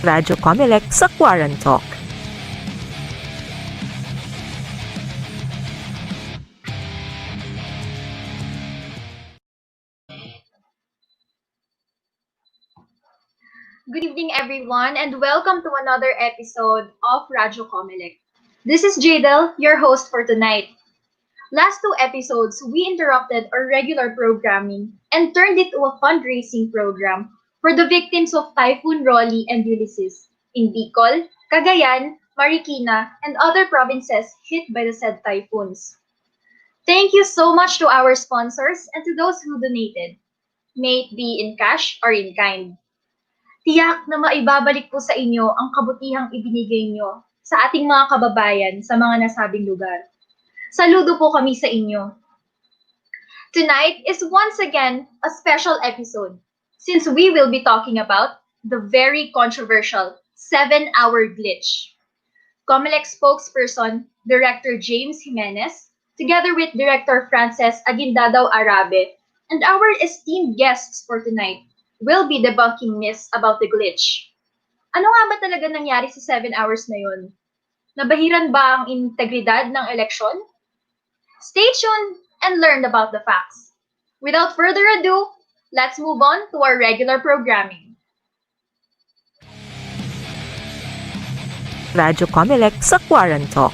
Radyo COMELEC sa Quarantalk. Good evening, everyone, and welcome to another episode of Radyo COMELEC. This is Jadel, your host for tonight. Last two episodes, we interrupted our regular programming and turned it to a fundraising program for the victims of Typhoon Rolly and Ulysses in Bicol, Cagayan, Marikina, and other provinces hit by the said typhoons. Thank you so much to our sponsors and to those who donated, may it be in cash or in kind. Tiyak na maibabalik po sa inyo ang kabutihang ibinigay nyo sa ating mga kababayan sa mga nasabing lugar. Saludo po kami sa inyo. Tonight is once again a special episode since we will be talking about the very controversial 7-hour glitch. COMELEC spokesperson, Director James Jimenez, together with Director Frances Aguindadaw Arabe, and our esteemed guests for tonight, will be debunking myths about the glitch. Ano nga ba talaga nangyari sa 7 hours na yun? Nabahiran ba ang integridad ng eleksyon? Stay tuned and learn about the facts. Without further ado, let's move on to our regular programming. Radyo COMELEC sa Quarantalk.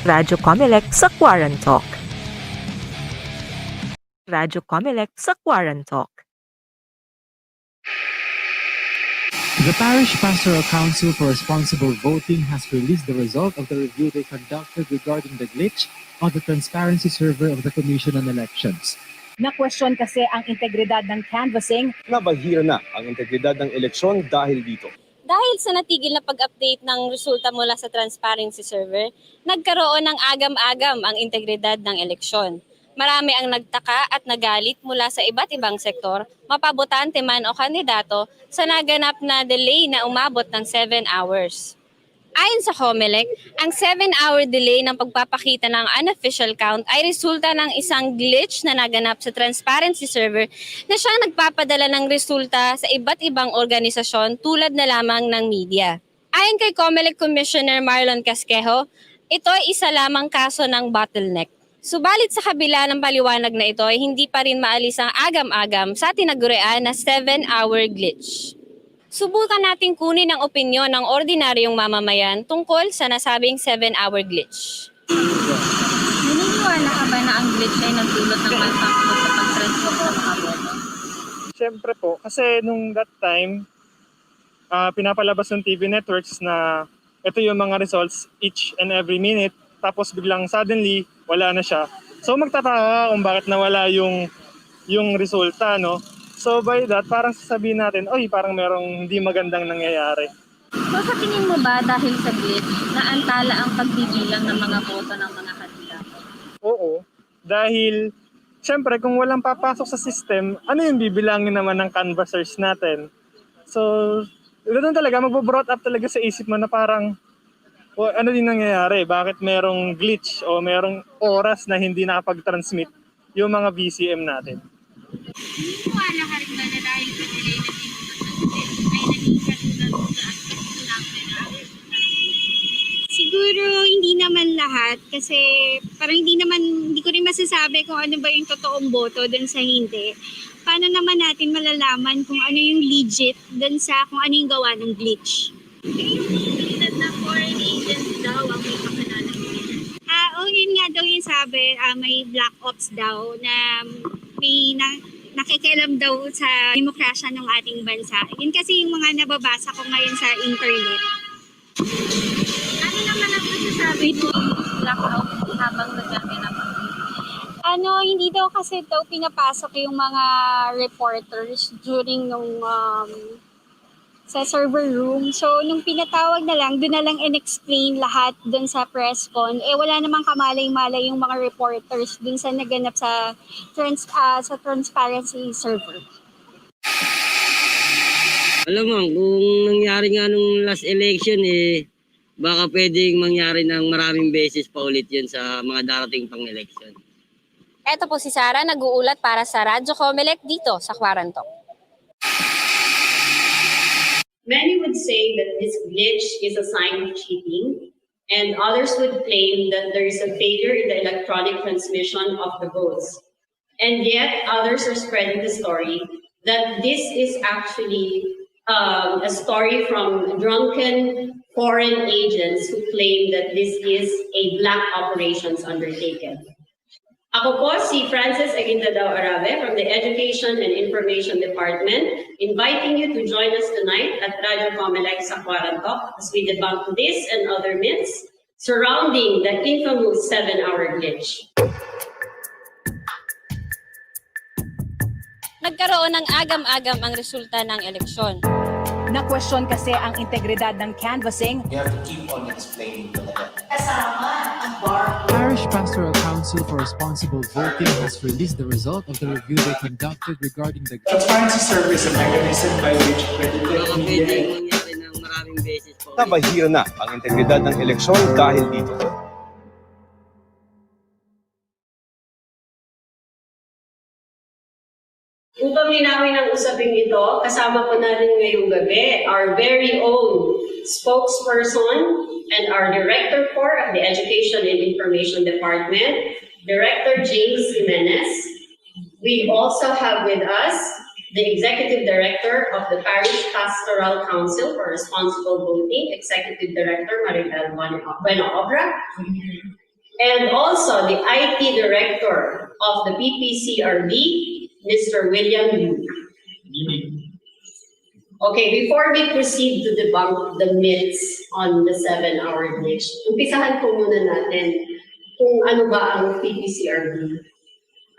Radyo COMELEC sa Quarantalk. Radyo COMELEC sa Quarantalk. The Parish Pastoral Council for Responsible Voting has released the result of the review they conducted regarding the glitch on the transparency server of the Commission on Elections. Na-question kasi ang integridad ng canvassing. Nabahira na ang integridad ng eleksyon dahil dito. Dahil sa natigil na pag-update ng resulta mula sa transparency server, nagkaroon ng agam-agam ang integridad ng eleksyon. Marami ang nagtaka at nagalit mula sa iba't ibang sektor, mapabotante man o kandidato, sa naganap na delay na umabot ng 7 hours. Ayon sa COMELEC, ang 7-hour delay ng pagpapakita ng unofficial count ay resulta ng isang glitch na naganap sa transparency server na siyang nagpapadala ng resulta sa iba't ibang organisasyon tulad na lamang ng media. Ayon kay COMELEC Commissioner Marlon Casquejo, ito ay isa lamang kaso ng bottleneck. Subalit sa kabila ng paliwanag na ito ay hindi pa rin maalis ang agam-agam sa tinagurian na 7-hour glitch. Subukan nating kunin ang opinyon ng ordinaryong mamamayan tungkol sa nasabing 7-hour glitch. Naniniwala ka ba na ang glitch ay nagdulot ng malfunction sa pag-transfer sa mga boto? Siyempre po, kasi nung that time, pinapalabas ng TV networks na ito yung mga results each and every minute, tapos biglang suddenly, wala na siya. So magtataka kung bakit nawala yung resulta, no? So by that, parang sasabihin natin, oy, parang merong hindi magandang nangyayari. So sa tingin mo ba dahil sa glitch, naantala ang pagbibilang ng mga boto ng mga kandidato? Oo, dahil siyempre kung walang papasok sa system, ano yung bibilangin naman ng canvassers natin? So, doon talaga, magbo-brought up talaga sa isip mo na parang, ano din nangyayari? Bakit merong glitch o merong oras na hindi nakapag-transmit yung mga BCM natin? Naniniwala ka rin ba na dahil sa delay na ay naging katulad sa aspect lang na Siguro hindi naman lahat kasi parang hindi ko rin masasabi kung ano ba yung totoong boto dun sa hindi. Paano naman natin malalaman kung ano yung legit dun sa kung ano yung gawa ng glitch? yung posibilidad na foreign agents daw ang may pakalanan Yun nga daw yung sabi, may black ops daw na may nakikialam daw sa demokrasya ng ating bansa. Yun kasi yung mga nababasa ko ngayon sa internet. Ano naman ang masasabi mo blackout habang nagaganap ang Hindi daw kasi daw pinapasok yung mga reporters during nung sa server room. So, nung pinatawag na lang, doon na lang in-explain lahat doon sa press con. Wala namang kamalay-malay yung mga reporters doon sa naganap sa transparency server. Alam mo, kung nangyari nga nung last election baka pwedeng mangyari ng maraming beses pa ulit yun sa mga darating pang election. Eto po si Sarah, nag-uulat para sa Radyo COMELEC dito sa Quarantok. Many would say that this glitch is a sign of cheating, and others would claim that there is a failure in the electronic transmission of the votes. And yet, others are spreading the story that this is actually a story from drunken foreign agents who claim that this is a black operations undertaken. Ako po si Frances Arabe from the Education and Information Department, inviting you to join us tonight at Radyo COMELEC sa Quarantok as we debunk this and other myths surrounding the infamous 7-hour glitch. Nagkaroon ng agam-agam ang resulta ng eleksyon. Na-question kasi ang integridad ng canvassing. You have to keep on explaining talaga. Parish Pastoral Council for Responsible Voting has released the result of the review they conducted regarding the Transparency Survey is a mechanism by which Baka pwedeng mangyari ng maraming beses pa ulit. Nabahira na ang integridad ng eleksyon dahil dito. Upang linawin ang usaping ito, kasama po natin ngayong gabi our very own spokesperson and our Director of the Education and Information Department, Director Jimenez. We also have with us the Executive Director of the Parish Pastoral Council for Responsible Voting, Executive Director Maribel Bueno Obra, and also the IT Director of the PPCRB, Mr. William Yu. Okay, before we proceed to debunk the myths on the 7-hour glitch, umpisahan po muna natin kung ano ba ang PPCRB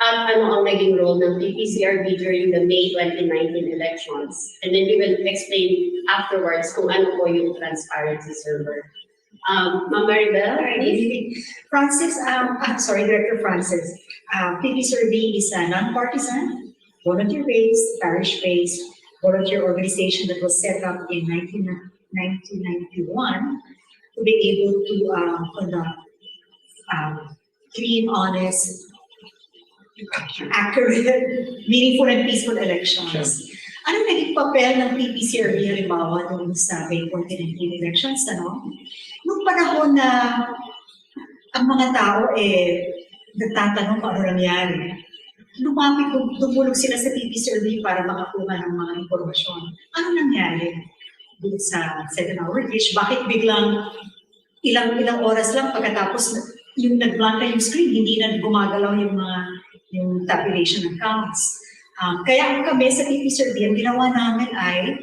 at ano ang naging role ng PPCRB during the May 2019 elections. And then we will explain afterwards kung ano po yung transparency server. Ma'am Maribel? Francis, Director Francis. PPCRB is a non-partisan, volunteer-based, parish-based, volunteer organization that was set up in 1991 to be able to conduct clean, honest, accurate, meaningful, and peaceful elections. Ano naging papel ng PPCRB halimbawa doon sa May 2019 elections? Nung panahon na ang mga tao nagtatanong kung ano nangyari, dumulog sila sa PPCRB para makakuha ng mga impormasyon. Ano nangyari doon sa 7-hour glitch? Bakit biglang ilang oras lang pagkatapos yung nag-blank yung screen, hindi na gumagalaw yung tabulation ng counts? Kaya kami sa PPCRB, ang ginawa namin ay,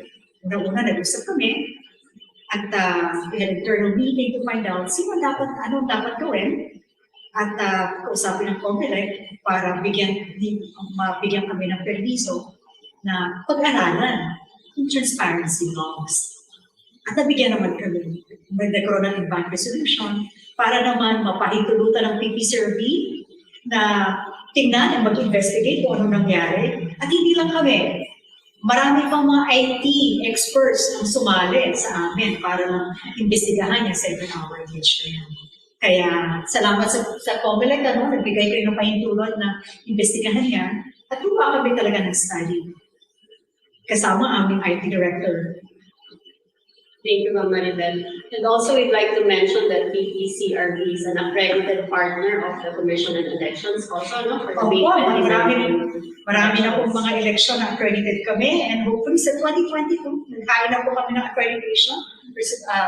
una nag-usap kami at we had internal meeting to find out anong dapat gawin at kausapin ng COMELEC para mabigyan kami ng permiso na pag-aralan yung transparency laws. At nabigyan naman kami, nagkaroon ng advance resolution para naman mapahintulutan ng PPCRB na tingnan at mag-investigate kung ano nangyari. At hindi lang kami, marami pang mga IT experts ang sumali sa amin para imbestigahan yung 7-hour glitch na yan. Kaya salamat sa COMELEC, nagbigay kayo ng pahintulot na imbestigahan yan at lupa kami talaga ng study. Kasama aming IT Director. Thank you, Ma'am Maribel. And also, we'd like to mention that PPCRB is an accredited partner of the Commission on Elections also, for the May 2019. Marami na pong mga election na accredited kami and hopefully sa 2022, nagkain na po kami ng accreditation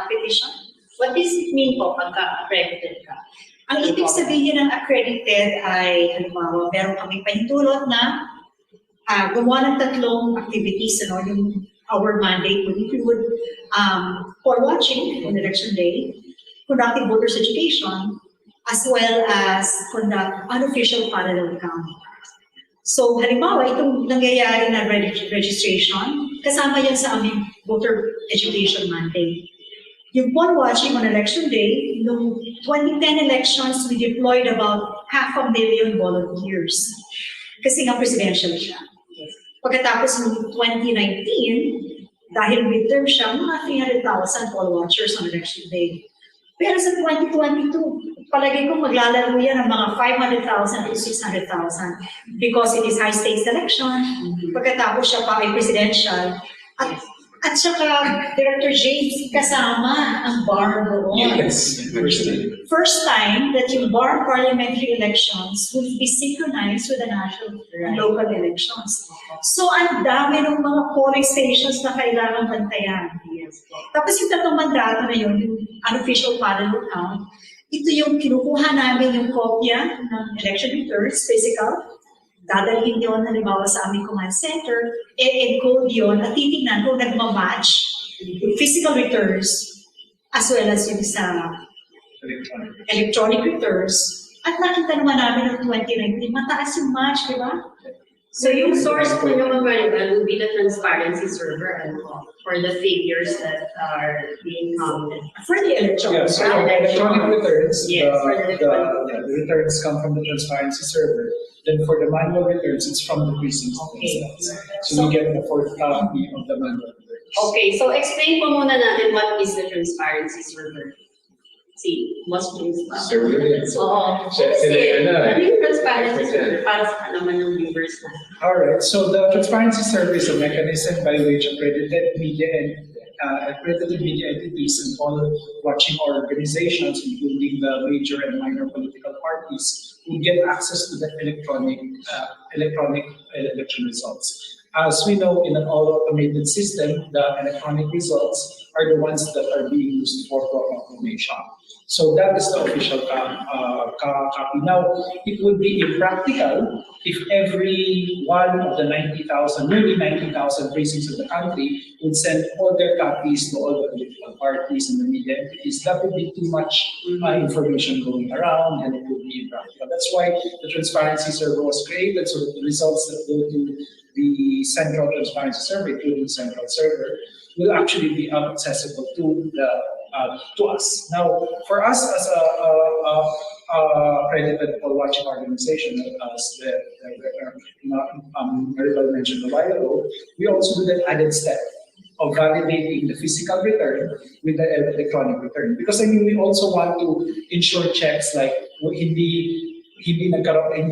petition. What does it mean po pagka-accredited ka? Ang ibig sabihin ng accredited ay, halimbawa, meron kami pahintulot na gumawa ng tatlong activities, yung our mandate would include for watching on election day, conducting voters education, as well as conduct unofficial parallel count. So, halimbawa, itong nangyayari na registration, kasama yan sa aming voter education mandate. Yung poll watching on election day, noong 2010 elections, we deployed about 500,000 volunteers. Kasi nga presidential siya. Pagkatapos ng 2019, dahil midterm siya, mga 300,000 poll watchers on election day. Pero sa 2022, palagay ko maglalaro yan ng mga 500,000 to 600,000 because it is high-stakes election. Pagkatapos siya pa ay presidential. At saka, Director James, kasama ang bar doon. Yes, First time that yung bar parliamentary elections will be synchronized with the national and local elections. So, ang dami ng mga polling stations na kailangan bantayan. Tapos yung tatlong mandato na yun, yung unofficial panel count, ito yung kinukuha namin yung kopya ng election returns, physical, dadalhin yun, halimbawa sa aming command center, e-encode yun, at titignan kung nagmamatch yung physical returns as well as yung sa electronic returns. At nakita naman namin ng 2019, mataas yung match, di ba? So yung source po yung will be the transparency server for the figures that are being counted. For the electronic, so electronic returns, yes, the returns come from the transparency server. Then for the manual returns, it's from the precincts. Okay. So we get the fourth copy of the manual returns. Okay, so explain po muna natin what is the transparency server. See, what's transparency? Oo. Ano yung transparency server para sa naman ng viewers na? Alright, so the transparency server is a mechanism by which accredited media entities and all watching organizations, including the major and minor political parties, will get access to the electronic election results. As we know, in an all-automated system, the electronic results are the ones that are being used for proclamation. So that is the official copy. Now, it would be impractical if every one of the nearly 90,000 precincts of the country would send all their copies to all the political parties and the media entities. That would be too much information going around, and it would be impractical. That's why the transparency server was created, so that the results that go to the central transparency server, including the central server, will actually be accessible to us. Now, for us as a accredited poll watching organization, as Maribel mentioned a while ago, we also do that added step of validating the physical return with the electronic return. Because I mean, we also want to ensure checks like hindi nagkaroon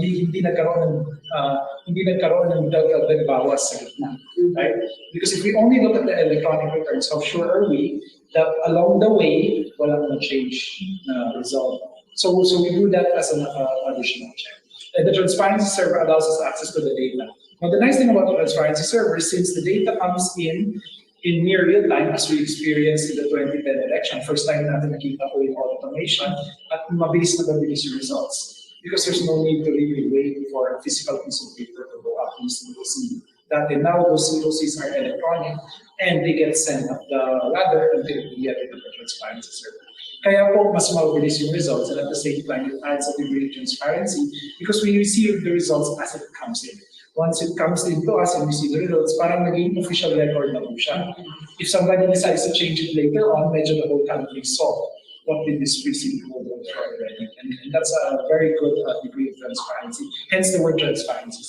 ng dagbawas sa gitna, right? Because if we only look at the electronic returns, how sure are we that along the way walang na-change na result? So we do that as an additional check. And the transparency server allows us access to the data. Now the nice thing about the transparency server is since the data comes in near real time, as we experienced in the 2010 election, first time natin nakita ko yung automation at mabilis yung results. Because there's no need to really wait for a physical piece of paper to go up into the scene. Now those COCs are electronic and they get sent up the ladder until we get into the transparency server. Kaya po, mas mabilis yung results, and at the same time, it adds a degree of transparency because we receive the results as it comes in. Once it comes into us and we see the results, parang naging official record na po siya. If somebody decides to change it later on, medyo the whole country saw what did this precinct hold on for already. And that's a very good degree of transparency, hence the word transparency.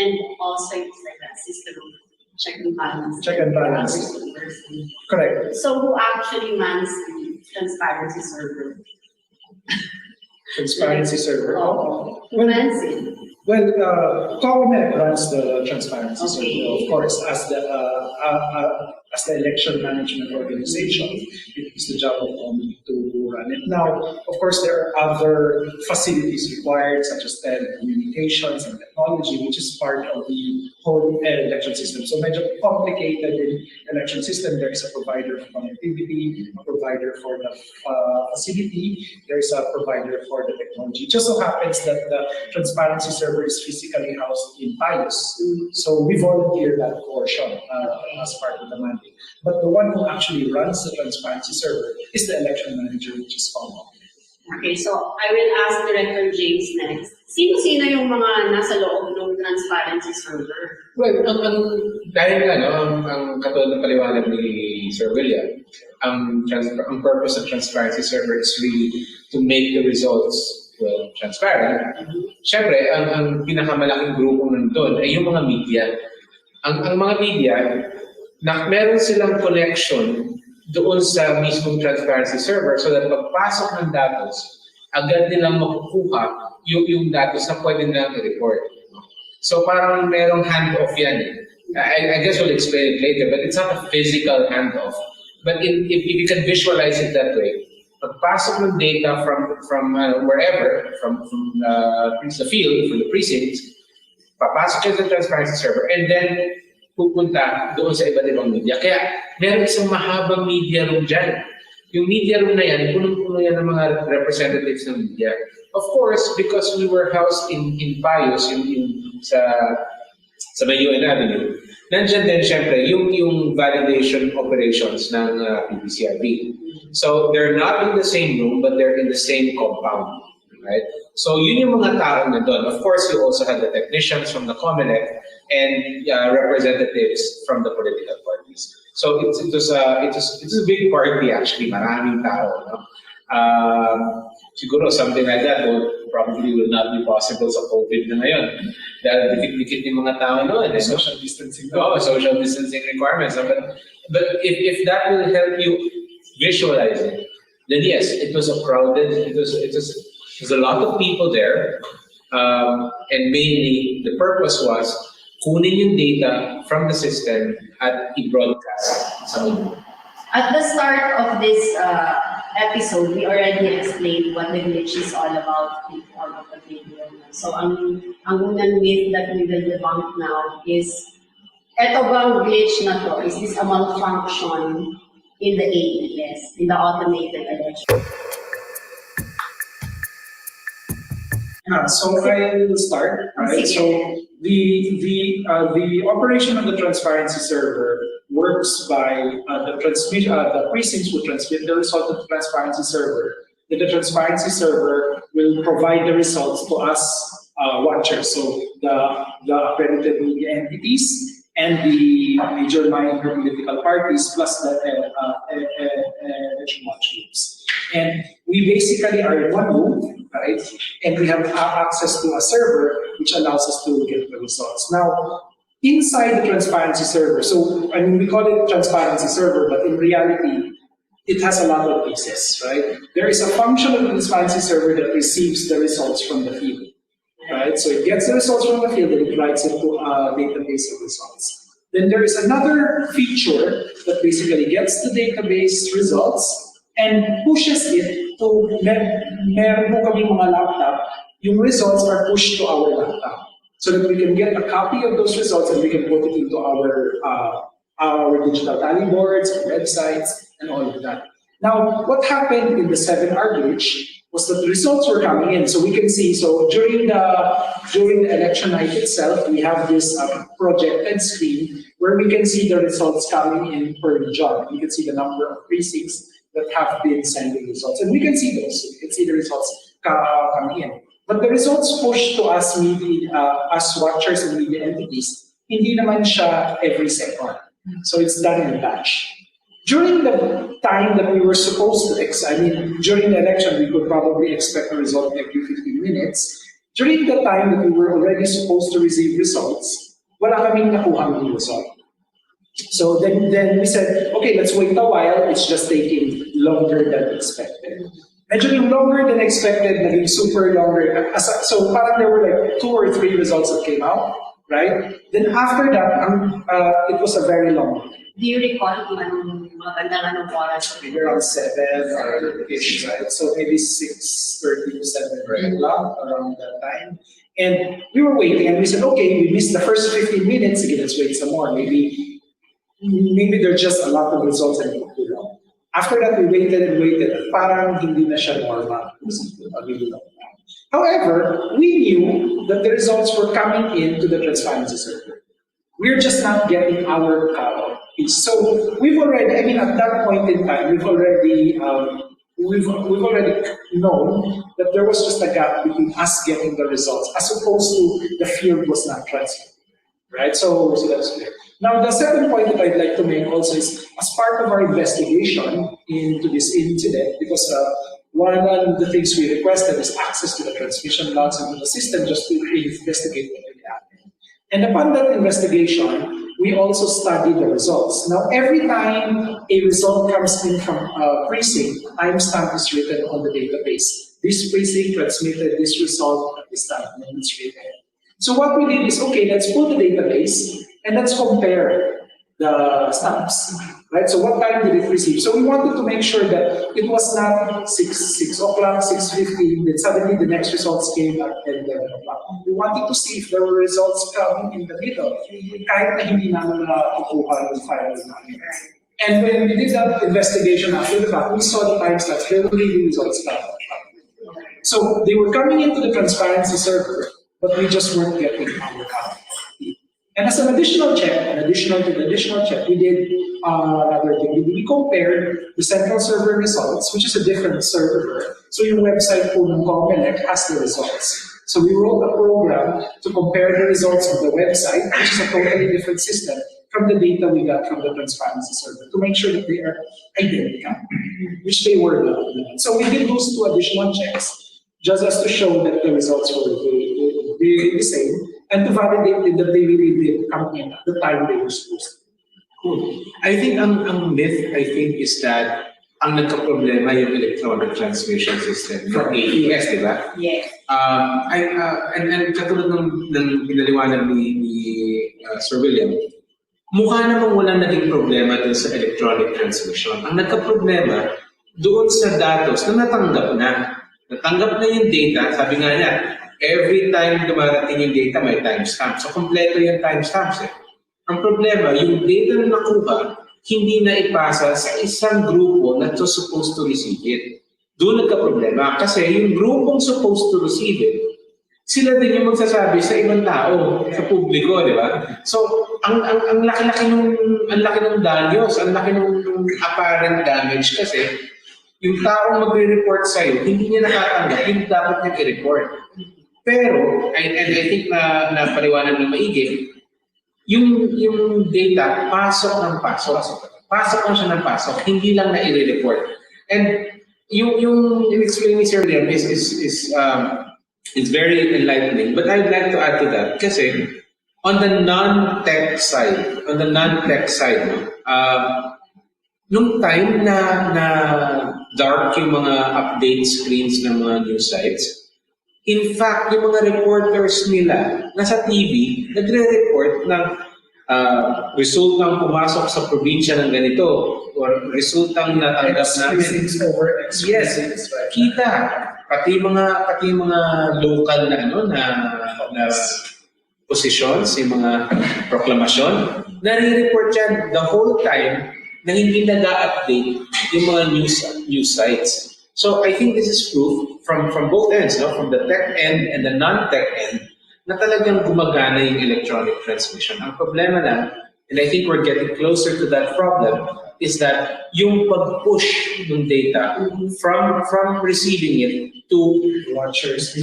And also it's like that system of check and balance. Check and balance. Correct. So who actually mans the transparency server? Transparency server? Who mans it? Well, COMELEC runs the transparency server, of course, as the election management organization. It is the job of COMELEC to run it. Now, of course, there are other facilities required, such as telecommunications and technology, which is part of the whole election system. So, medyo complicated in election system. There is a provider for connectivity, a provider for the facility, there is a provider for the technology. It just so happens that the transparency server is physically housed in Pius. So we volunteer that portion as part of the mandate. But the one who actually runs the transparency server is the election manager, which is COMELEC. Okay, so I will ask Director James next. Sino-sino yung mga nasa loob ng transparency server? Well, dahil ang katulad ng paliwanag ni Sir William, ang purpose of transparency server is really to make the results transparent. Siyempre, ang pinakamalaking grupo nandun ay yung mga media. Ang mga media, meron silang connection doon sa mismong transparency server so that pagpasok ng datos, agad nilang makukuha yung datos na pwede nilang i-report. So parang merong handoff yan. I guess we'll explain it later, but it's not a physical handoff. But if you can visualize it that way, pagpasok ng data from wherever, from the field, from the precincts, papasok siya sa transparency server, and then pupunta doon sa iba't ibang media. Kaya meron isang mahabang media room dyan. Yung media room na yan, punong-puno yan ng mga representatives ng media. Of course, because we were housed in Payos, sa may UN Avenue, nandiyan din syempre yung validation operations ng PPCRB. So they're not in the same room, but they're in the same compound, right? So yun yung mga tao na doon. Of course, you also had the technicians from the COMELEC and representatives from the political parties. So it was a big party actually, maraming tao. No? Siguro something like that probably will not be possible sa COVID na ngayon. Dahil dikit-dikit yung mga tao noon. Social distancing. Social distancing requirements. But if that will help you visualize it, then yes, it was a crowded, there's a lot of people there, and mainly the purpose was kunin yung data from the system at i-broadcast sa mundo. At the start of this episode, we already explained what the glitch is all about in all of the video. So ang unang myth that we will debunk now is, eto bang glitch na to? Is this a malfunction in the AES, in the automated election? So I will start. Right? So the operation of the transparency server works by the precincts will transmit the result of the transparency server. Then the transparency server will provide the results to us watchers. So the accredited media entities and the major minor political parties plus the election watch groups. And we basically are in one room, right? And we have access to a server which allows us to get the results. Now, inside the transparency server, so I mean, we call it transparency server, but in reality, it has a lot of pieces, right? There is a function of the transparency server that receives the results from the field, right? So it gets the results from the field and it writes it to a database of results. Then there is another feature that basically gets the database results and pushes it to, meron po kami mga laptop, yung results are pushed to our laptop so that we can get a copy of those results and we can put it into our digital tally boards, our websites, and all of that. Now, what happened in the 7-hour glitch was that the results were coming in. So we can see, so during the election night itself, we have this projected screen where we can see the results coming in per job. We can see the number of precincts that have been sending results. And we can see those. We can see the results coming in. But the results pushed to us, us watchers and media entities, hindi naman siya every second. So it's done in a batch. During the time that we were supposed to, during the election, we could probably expect a result every 15 minutes. During the time that we were already supposed to receive results, wala kaming nakuhang result. So then we said, okay, let's wait a while. It's just taking longer than expected. Medyo longer than expected, naging super longer. So parang there were like 2 or 3 results that came out, right? Then after that, it was a very long. Do you recall kung anong oras? Maybe around 7 or 8, right? So maybe 6:30 to 7 o'clock around that time. And we were waiting and we said, okay, we missed the first 15 minutes. Again, let's wait some more. Maybe there's just a lot of results and it took too long. After that, we waited and waited. Parang hindi na siya normal. Really long time. However, we knew that the results were coming into the transparency server. We're just not getting our cut. So we've already, at that point in time, we've already known that there was just a gap between us getting the results as opposed to the field was not transferred, right? So that's clear. Now, the second point that I'd like to make also is, as part of our investigation into this incident, because one of the things we requested is access to the transmission logs into the system just to investigate what really happened. And upon that investigation, we also study the results. Now, every time a result comes in from a precinct, a timestamp is written on the database. This precinct transmitted this result at this time, and it's written. So what we did is, okay, let's pull the database and let's compare the stamps, right? So what time did it receive? So we wanted to make sure that it was not 6 o'clock, 6:50, then suddenly the next results came at 10, 11 o'clock. We wanted to see if there were results coming in the middle, kahit na hindi naman nakukuha yung file namin. And when we did that investigation after the fact, we saw the timestamps, there were really results coming. So they were coming into the transparency server, but we just weren't getting our count. And as an additional check, we did another thing. We compared the central server results, which is a different server. So your website po ng COMELEC has the results. So we wrote a program to compare the results of the website, which is a totally different system, from the data we got from the transparency server to make sure that they are identical, which they were not. So we did those 2 additional checks, just as to show that the results were really the same, and to validate that they really did come in at the time they were supposed to. Cool. I think ang myth, is that ang nagka-problema yung electronic transmission system from AES, di ba? Yes. And katulad ng pinaliwanag ni Sir William, mukha namang walang naging problema dun sa electronic transmission. Ang nagka-problema doon sa datos na natanggap na. Natanggap na yung data, sabi nga niya, every time dumarating yung data, may timestamp. So, kompleto yung timestamps eh. Ang problema, yung data na nakuha, hindi na ipasa sa isang grupo na supposed to receive it. Doon nagka-problema. Kasi yung grupong supposed to receive it, sila din yung magsasabi sa ibang tao, sa publiko, di ba? So, ang laki-laki ng danyos, ang laki ng apparent damage kasi yung taong magre-report sa'yo, hindi niya nakatanggap, yung dapat niya i-report. Pero, and I think na paliwanag ng maigi, yung data, pasok ng pasok. Pasok lang siya ng pasok, hindi lang na i-report. And yung in-explain ni Sir Liam is very enlightening. But I'd like to add to that, kasi on the non-tech side, nung time na dark yung mga update screens ng mga news sites, in fact, yung mga reporters nila nasa TV, nagre-report ng resultang pumasok sa probinsya ng ganito or resultang natanggap namin. Yes, kita. Pati mga local na positions, yung mga proklamasyon, nare-report yan the whole time na hindi nag-update yung mga news sites. So I think this is proof from both ends, no? From the tech end and the non-tech end, na talagang gumagana yung electronic transmission. Ang problema lang, and I think we're getting closer to that problem, is that yung pag-push ng data from receiving it to the watchers,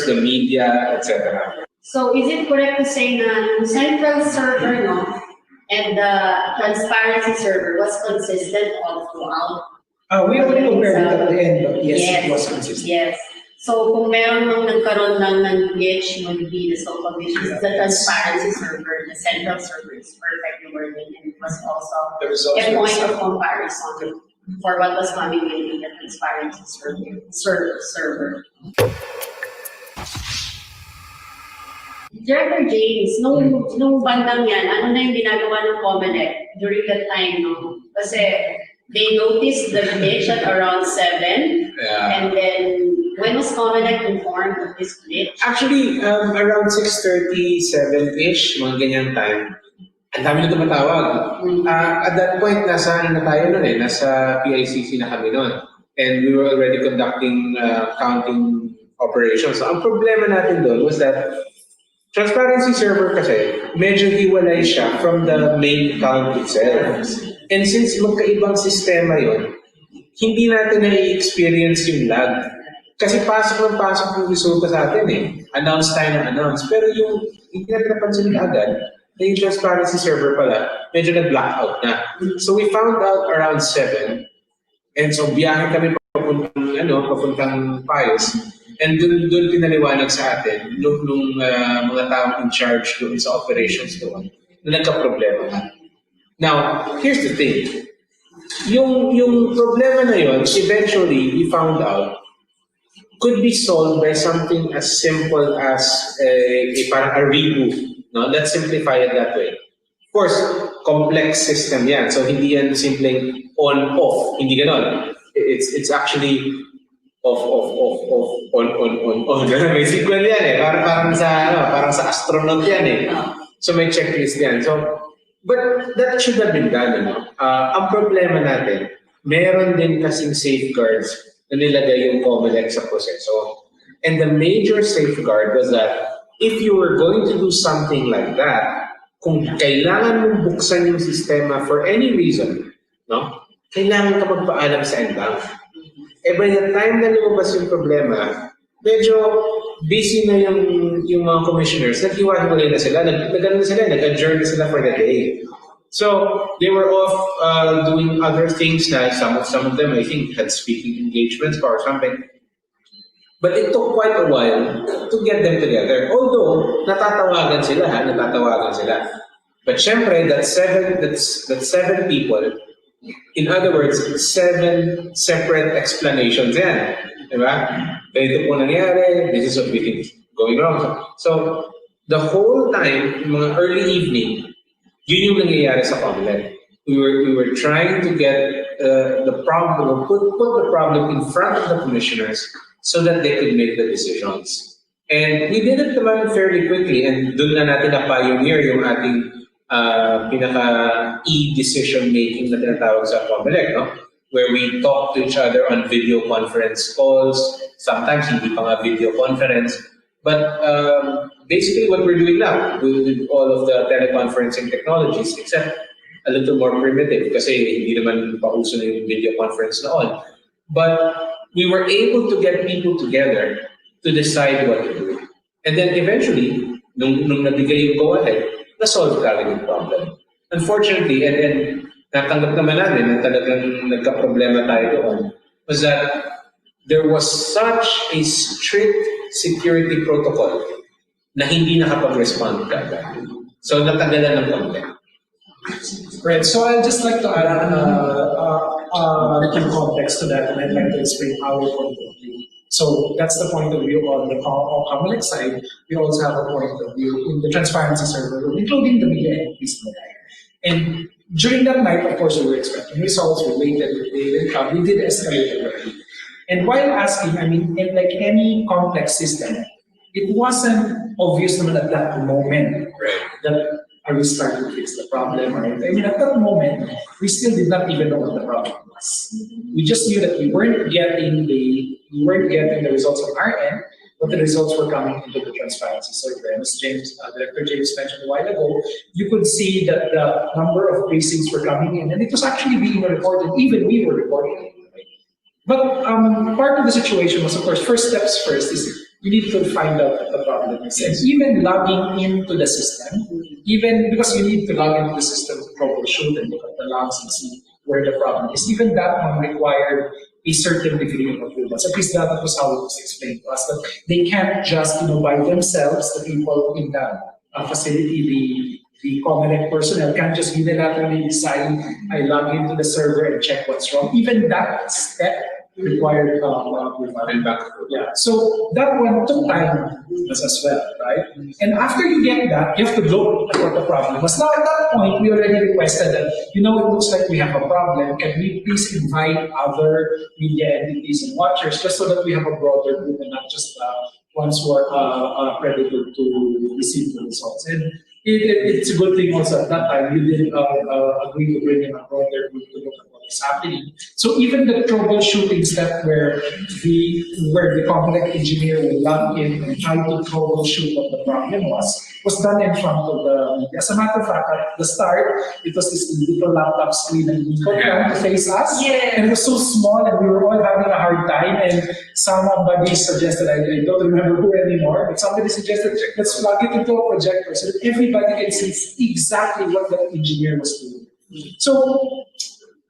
the media, etc. So is it correct to say na yung central server, no, and the transparency server was consistent all throughout? We already compared it at the end, but yes, it was consistent. Yes. So kung meron nung nagkaroon ng glitch, would be the so-called glitch, the transparency server, the central server is perfectly working, and it was also a point of comparison for what was coming in the transparency server. Director James, nung bandang yan, ano na yung ginagawa ng COMELEC during that time, no? Kasi they noticed the glitch at around 7, and then when was COMELEC informed of this glitch? Actually, around 6:30, 7-ish, mga ganyang time. Ang dami na tumatawag. At that point, nasa PICC na kami noon. And we were already conducting counting operations. So ang problema natin doon was that transparency server kasi, medyo hiwalay siya from the main count itself. And since magkaibang sistema yon, hindi natin na-experience yung lag. Kasi pasok yung resulta sa atin eh. Announce tayo ng announce. Pero yung hindi natin napansin agad, na yung transparency server pala, medyo nag-blackout na. So we found out around 7. And so biyahe kami papuntang Pius. And doon pinaliwanag sa atin nung mga taong in charge doon sa operations doon na nagka-problema. Now, here's the thing. Yung problema na yun, eventually, we found out, could be solved by something as simple as parang a reboot. No? Let's simplify it that way. Of course, complex system yan. So, hindi yan simpleng on-off. Hindi ganon. It's actually off, on. May sequel yan eh. Parang sa astronaut yan eh. So, may checklist yan. So, but that should have been done. Ang problema natin, meron din kasing safeguards na nilagay yung COMELEC sa proseso. And the major safeguard was that if you were going to do something like that, kung kailangan mong buksan yung sistema for any reason, no, kailangan ka magpaalam sa NBank. By the time na lumabas yung problema, medyo busy na yung mga commissioners, nag-iwan-iwalay na sila, nag-adjourn na sila for the day. So they were off doing other things na some of them I think had speaking engagements or something. But it took quite a while to get them together. Although natatawagan sila. But syempre that's seven people. In other words, 7 separate explanations yan. Diba? Ganito po nangyari, this is what we think is going wrong. So the whole time, mga early evening, yun yung nangyayari sa COMELEC. We were trying to get the problem, put the problem in front of the commissioners so that they could make the decisions. And we did it naman fairly quickly, and doon na natin na-pioneer yung ating pinaka-e-decision making na tinatawag sa COMELEC, no? Where we talk to each other on video conference calls, sometimes hindi pa nga video conference. But basically what we're doing now with all of the teleconferencing technologies, except a little more primitive kasi hindi naman pauso na yung video conference noon. But we were able to get people together to decide what to do. And then eventually, nung nabigay yung go-ahead, na-solve talaga yung problem. Unfortunately, and natanggap naman natin na talagang nagka-problema tayo doon, was that there was such a strict security protocol na hindi nakapag-respond ka. So, natagalan ng konti. Right, so I'd just like to add a little context to that, and I'd like to explain our point of view. So that's the point of view on the COMELEC side. We also have a point of view in the transparency server room, including the media entities. And during that night, of course, we were expecting results. We waited, they didn't come. We did escalate already. And while asking, I mean, in like any complex system, it wasn't obvious naman at that moment that are we starting to fix the problem, right? I mean, at that moment, we still did not even know what the problem was. We just knew that we weren't getting the results on our end, but the results were coming into the transparency server. And as Director James mentioned a while ago, you could see that the number of precincts were coming in, and it was actually being reported. Even we were reporting it. But part of the situation was, of course, first is you need to find out what the problem is. And even logging into the system, even because you need to log into the system to troubleshoot and look at the logs and see where the problem is, even that one required a certain degree of approvals. At least that was how it was explained to us. That they can't just, by themselves, the people in the facility, the COMELEC personnel can't just unilaterally decide, I log into the server and check what's wrong. Even that step required yeah. So that one took time as well, right? And after you get that, you have to look at what the problem was. Now at that point, we already requested that, it looks like we have a problem. Can we please invite other media entities and watchers just so that we have a broader group and not just ones who are accredited to receive the results. And it's a good thing also at that time you did agree to bring in a broader group to look at what is happening. So even the troubleshooting step where the COMELEC engineer will log in and try to troubleshoot what the problem was done in front of the media. As a matter of fact, at the start, it was this little laptop screen and we put down to face us. Yeah. And it was so small and we were all having a hard time, and somebody suggested, I don't remember who anymore, but somebody suggested, let's plug it into a projector so that everybody can see exactly what the engineer was doing. So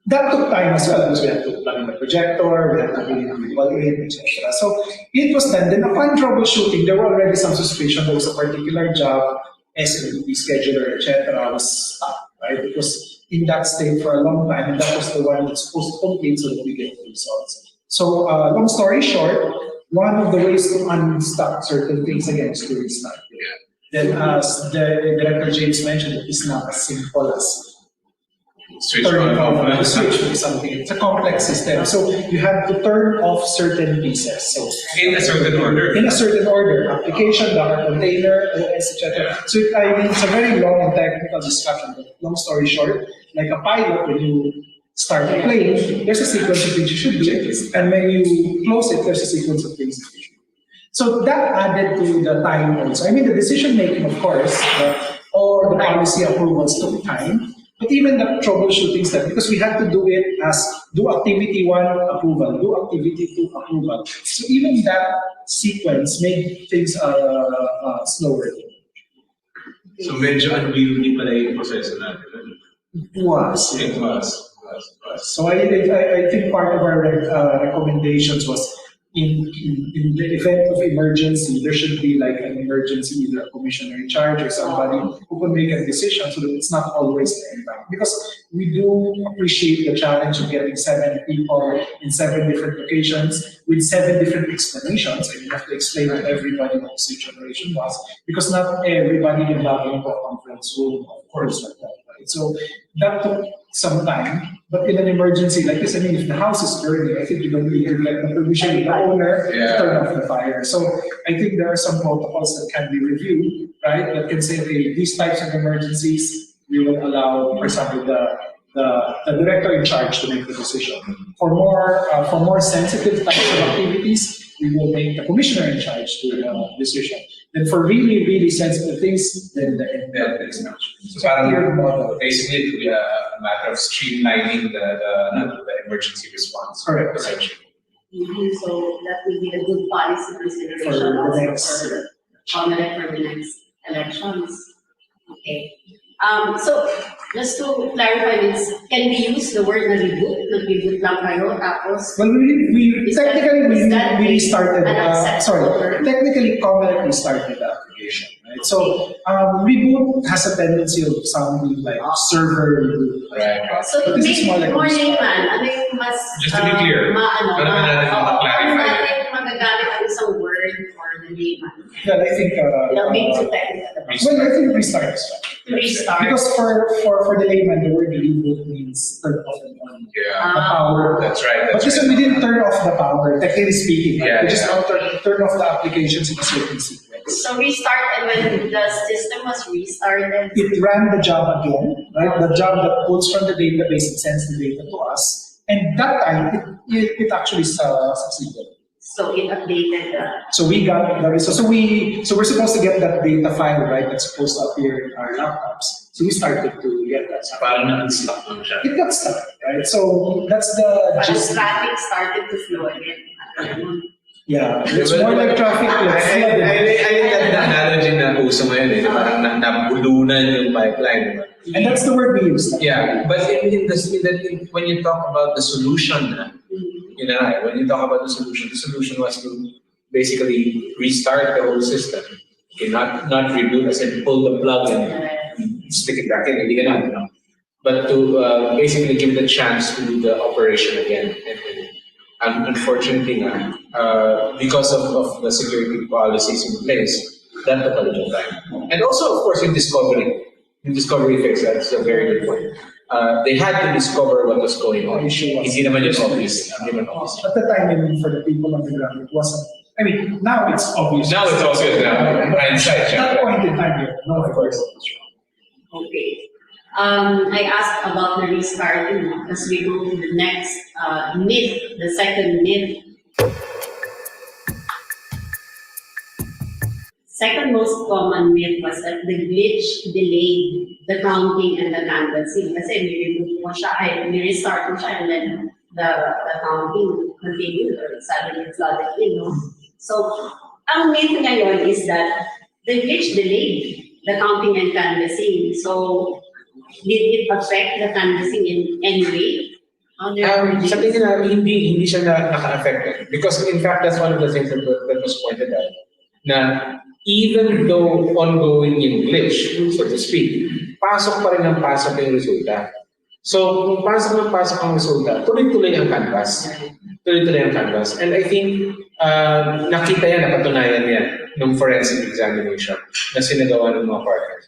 that took time as well, because we had to plug in the projector, we had to bring in people in, etc. So it was done. Then upon troubleshooting, there were already some suspicion there was a particular job, SMEP scheduler, etc., was stuck, right? It was in that state for a long time, and that was the one that's supposed to complete so that we get the results. So, long story short, one of the ways to unstuck certain things again is to restart. Then, as the Director James mentioned, it is not as simple as turning off the switch or something. It's a complex system. So you have to turn off certain pieces. So in a certain order. In a certain order. Application, Docker container, OS, etc. So it's a very long and technical discussion. But long story short, like a pilot, when you start playing, there's a sequence of things you should do. And when you close it, there's a sequence of things you should do. So that added to the time also. I mean, the decision making, of course, all the policy approvals took time. But even the troubleshooting step, because we had to do it as do activity 1 approval, do activity 2 approval. So even that sequence made things slower. So medyo unwieldy pala yung proseso natin. It was. So I think part of our recommendations was in the event of emergency, there should be like an emergency, either a commissioner in charge or somebody who can make a decision so that it's not always the impact. Because we do appreciate the challenge of getting 7 people in 7 different locations with 7 different explanations, and you have to explain to everybody what the situation was, because not everybody can log into a conference room, of course, like that. Right? So that took some time. But in an emergency like this, I mean, if the house is burning, I think you don't need to get the permission of the owner to turn off the fire. So I think there are some protocols that can be reviewed, right? That can say, okay, these types of emergencies, we will allow, for example, the director in charge to make the decision. For more sensitive types of activities, we will make the commissioner in charge to the decision. Then for really, really sensitive things, then the NPL is not. So parang basically it will be a matter of streamlining the emergency response. Correct. Essentially. So that will be a good policy consideration For the next COMELEC for the next elections. Okay. So just to clarify this, can we use the word na reboot? Nag-reboot lang kayo, tapos... Well, we restarted, technically COMELEC restarted the application, right? So reboot has a tendency of sounding like server reboot. Right. So to make more layman, ano yung mas... Just to be clear, para natin clarify. Magagamit ang isang word for the layman. Well, I think... Being too technical. Well, I think restart is fine. Restart. Because for the layman, the word reboot means turn off and on the power. That's right. But this one, we didn't turn off the power, technically speaking. Yeah, we just turn off the applications in a certain sequence. So restart, and when the system was restarted, it ran the job again, right? The job that pulls from the database and sends the data to us. And that time, it actually succeeded. so it updated the... So we got the result. So we're supposed to get that data file, right? That's supposed to appear in our laptops. So we started to get that. Parang na-unstuck lang siya. It got stuck, right? So that's the gist. Traffic started to flow again. Yeah, it's more like traffic. I think that the analogy na uso ngayon eh, parang nabulunan yung pipeline. And that's the word we use. Yeah, but when you talk about the solution, when you talk about the solution was to basically restart the whole system. Okay, not reboot, as in pull the plug and stick it back in, hindi ganun, but to basically give the chance to do the operation again. And unfortunately, because of the security policies in place, that took a little time. And also, of course, in discovery phase, that's a very good point. They had to discover what was going on. Hindi naman yung obvious. At the time, I mean, for the people on the ground, it wasn't. I mean, now it's obvious. Now it's obvious. Hindsight. At that point in time, no, of course. Okay. I asked about the restarting because we go to the next myth, the second myth. Second most common myth was that the glitch delayed the counting and the canvassing. Kasi we restart mo siya and then the counting continued or suddenly flooded in. No? So, ang myth ngayon is that the glitch delayed the counting and canvassing. So, did it affect the canvassing in any way? Sabi nila, hindi siya naka-affected. Because in fact, that's one of the things that was pointed out. Na even though ongoing yung glitch, so to speak, pasok pa rin ang pasok yung resulta. So, kung pasok ang resulta, tuloy-tuloy ang canvas. And I think, nakita yan, napatunayan yan ng forensic examination na sinagawa ng mga partners.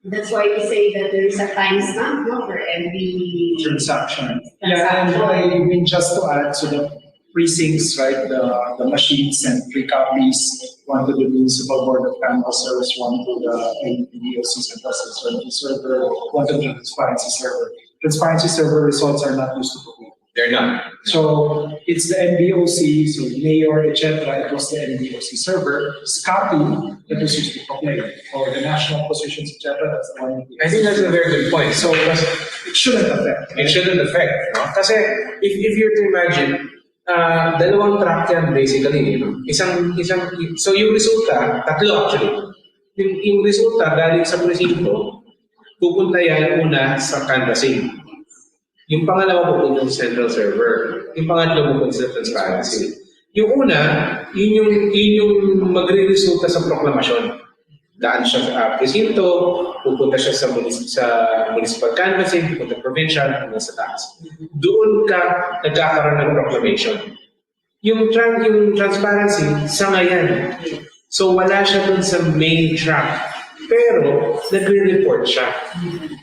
That's why we say that there is a timestamp for every transaction. Yeah, and I mean, just to add, so the precincts, right, the machines and 3 copies, one to the municipal board of canvassers, one to the DOC central server, one to the transparency server. Transparency server results are not used to public. They're not. So it's the NBOC, so mayor, etc. It was the NBOC server. Copy that was used to proclaim, or the national positions, etc. That's the one. I think that's a very good point. So it shouldn't affect. It shouldn't affect. No? Kasi if you're to imagine, dalawang track yan basically. No? So yung resulta, tatlo actually. Yung resulta galing sa presinto, pupunta yan una sa canvassing. Yung pangalawa pupunta sa central server. Yung pangatlo pupunta sa transparency. Yung una, yun yung magre-resulta sa proklamasyon. Daan siya sa presinto, pupunta siya sa municipal canvassing, pupunta provincial, hanggang sa taas. Doon ka nagkakaroon ng proclamation. Yung transparency, sa ngayon. So wala siya dun sa main track. Pero nagre-report siya.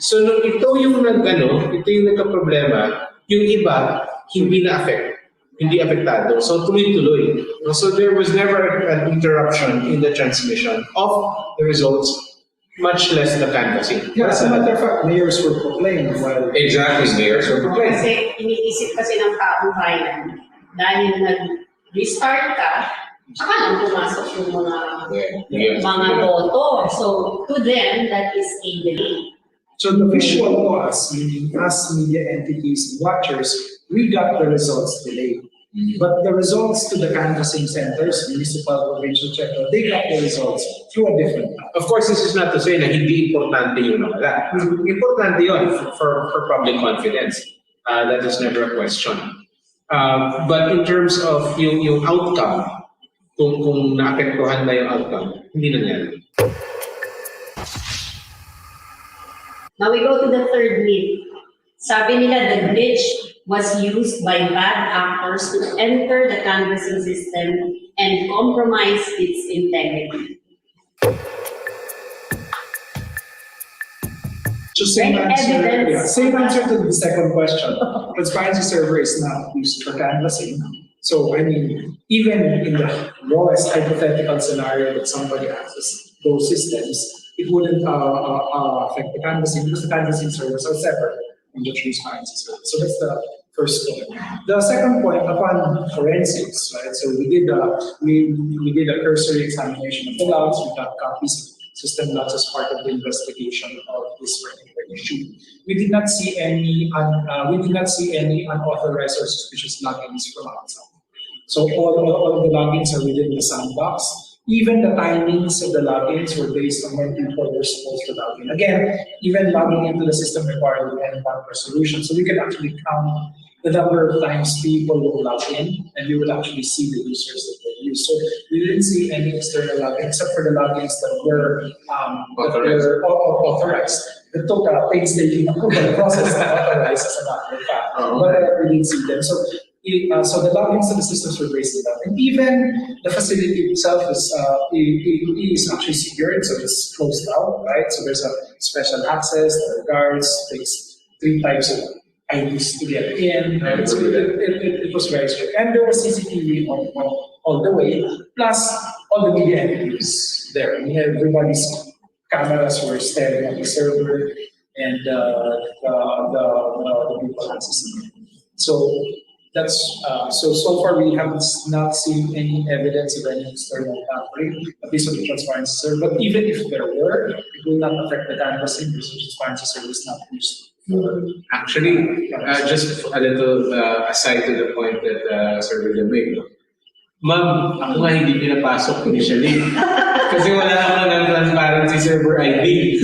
So nung ito yung nagka-problema, yung iba hindi na-affect, hindi apektado. So tuloy-tuloy. So there was never an interruption in the transmission of the results, much less the canvassing. Yeah, as a matter of fact, mayors were proclaimed while... Exactly, mayors were proclaimed. Kasi iniisip kasi ng taong bayan, dahil nag-restart ka, saka lang pumasok yung mga boto. So, to them, that is a delay. So the visual to us, meaning us media entities, watchers, we got the results delayed. But the results to the canvassing centers, municipal, provincial, etc., they got the results through a different path. Of course, this is not to say na hindi importante yung nawala. Importante yun for public confidence. That is never a question. But in terms of yung outcome, kung naapektuhan na yung outcome, hindi nangyari. Now we go to the third myth. Sabi nila the glitch was used by bad actors to enter the canvassing system and compromise its integrity. So same answer to the second question. Transparency server is not used for canvassing. So, I mean, even in the rawest hypothetical scenario that somebody accesses those systems, it wouldn't affect the canvassing because the canvassing servers are separate from the transparency server. So that's the first point. The second point, upon forensics, right? So we did a cursory examination of the logs. We got copies of system logs as part of the investigation of this particular issue. We did not see any unauthorized or suspicious logins from outside. So all of the logins are within the sandbox. Even the timings of the logins were based on when people were supposed to log in. Again, even logging into the system required an endpoint resolution. So we can actually count the number of times people will log in, and we will actually see the users that they use. So we didn't see any external login except for the logins that were authorized. The total painstaking process to authorize as a matter of fact, but we didn't see them. So the logins to the systems were based on that. And even the facility itself is actually secured, so it's closed out, right? So there's a special access, there are guards, takes 3 types of IDs to get in, right? So it was very strict. And there was CCTV on all the way, plus all the media entities there. I mean, everybody's cameras were staring at the server and the people accessing it. So that's so far we have not seen any evidence of any external tampering, at least with the transparency server. But even if there were, it will not affect the canvassing because the transparency server is not used. Actually, just a little aside to the point that Sir William made. Ma'am, ako nga hindi pinapasok initially. Kasi wala naman ng transparency server ID.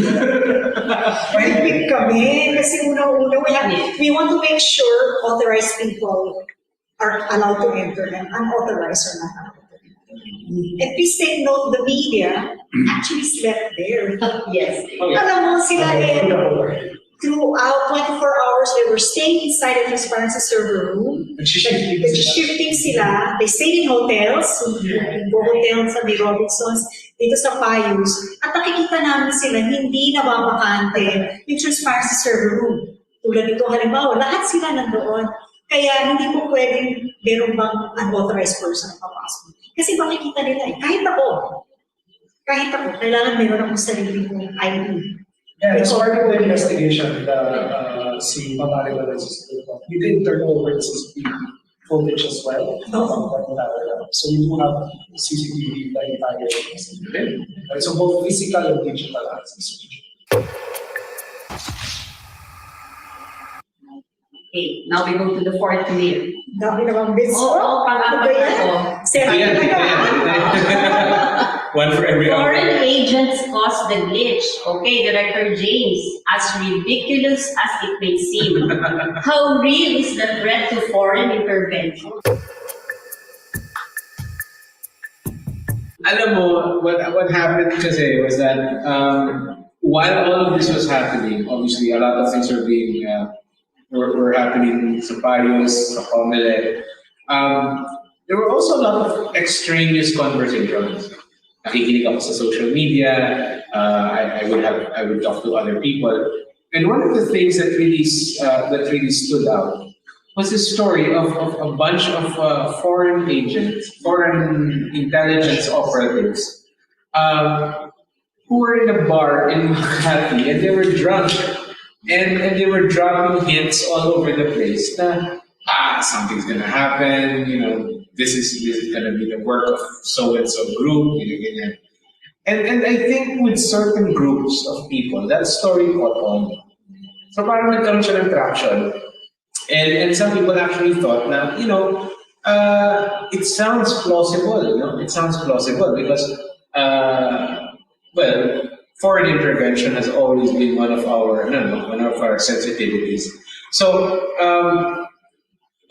May kami, kasi una-una, we want to make sure authorized people are allowed to enter and unauthorized are not allowed to enter. And please take note, the media actually slept there. Yes. Alam mo, sila throughout 24 hours, they were staying inside the transparency server room. Shifting sila. They stayed in hotels, in hotels sa May Robinsons, dito sa Payos. At nakikita namin sila, hindi nababakante yung transparency server room. Tulad dito, halimbawa, lahat sila nandoon. Kaya hindi po pwedeng meron bang unauthorized person na papasok. Kasi makikita nila kahit ako, kailangan meron akong sarili kong ID. Yeah, as part of the investigation, si Mamari we did turn over the CCTV footage as well. So we do have CCTV the entire thing. So both physical and digital access. Okay, now we go to the fourth layer. Dami namang bits. Pang-apat na to. One for every hour. Foreign agents caused the glitch. Okay, Director James, as ridiculous as it may seem, how real is the threat to foreign intervention? Alam mo, what happened kasi was that while all of this was happening, obviously a lot of things were being were happening sa Payos, sa COMELEC. There were also a lot of extraneous conversations. Nakikinig ako sa social media. I would talk to other people, and one of the things that really stood out was the story of a bunch of foreign agents, foreign intelligence operatives, who were in a bar in Makati, and they were drunk, and they were dropping hints all over the place na something's gonna happen, this is gonna be the work of so and so group, and I think with certain groups of people, that story caught on. So parang nagkaroon siya ng traction. And some people actually thought na, it sounds plausible, It sounds plausible because, foreign intervention has always been one of our sensitivities. So,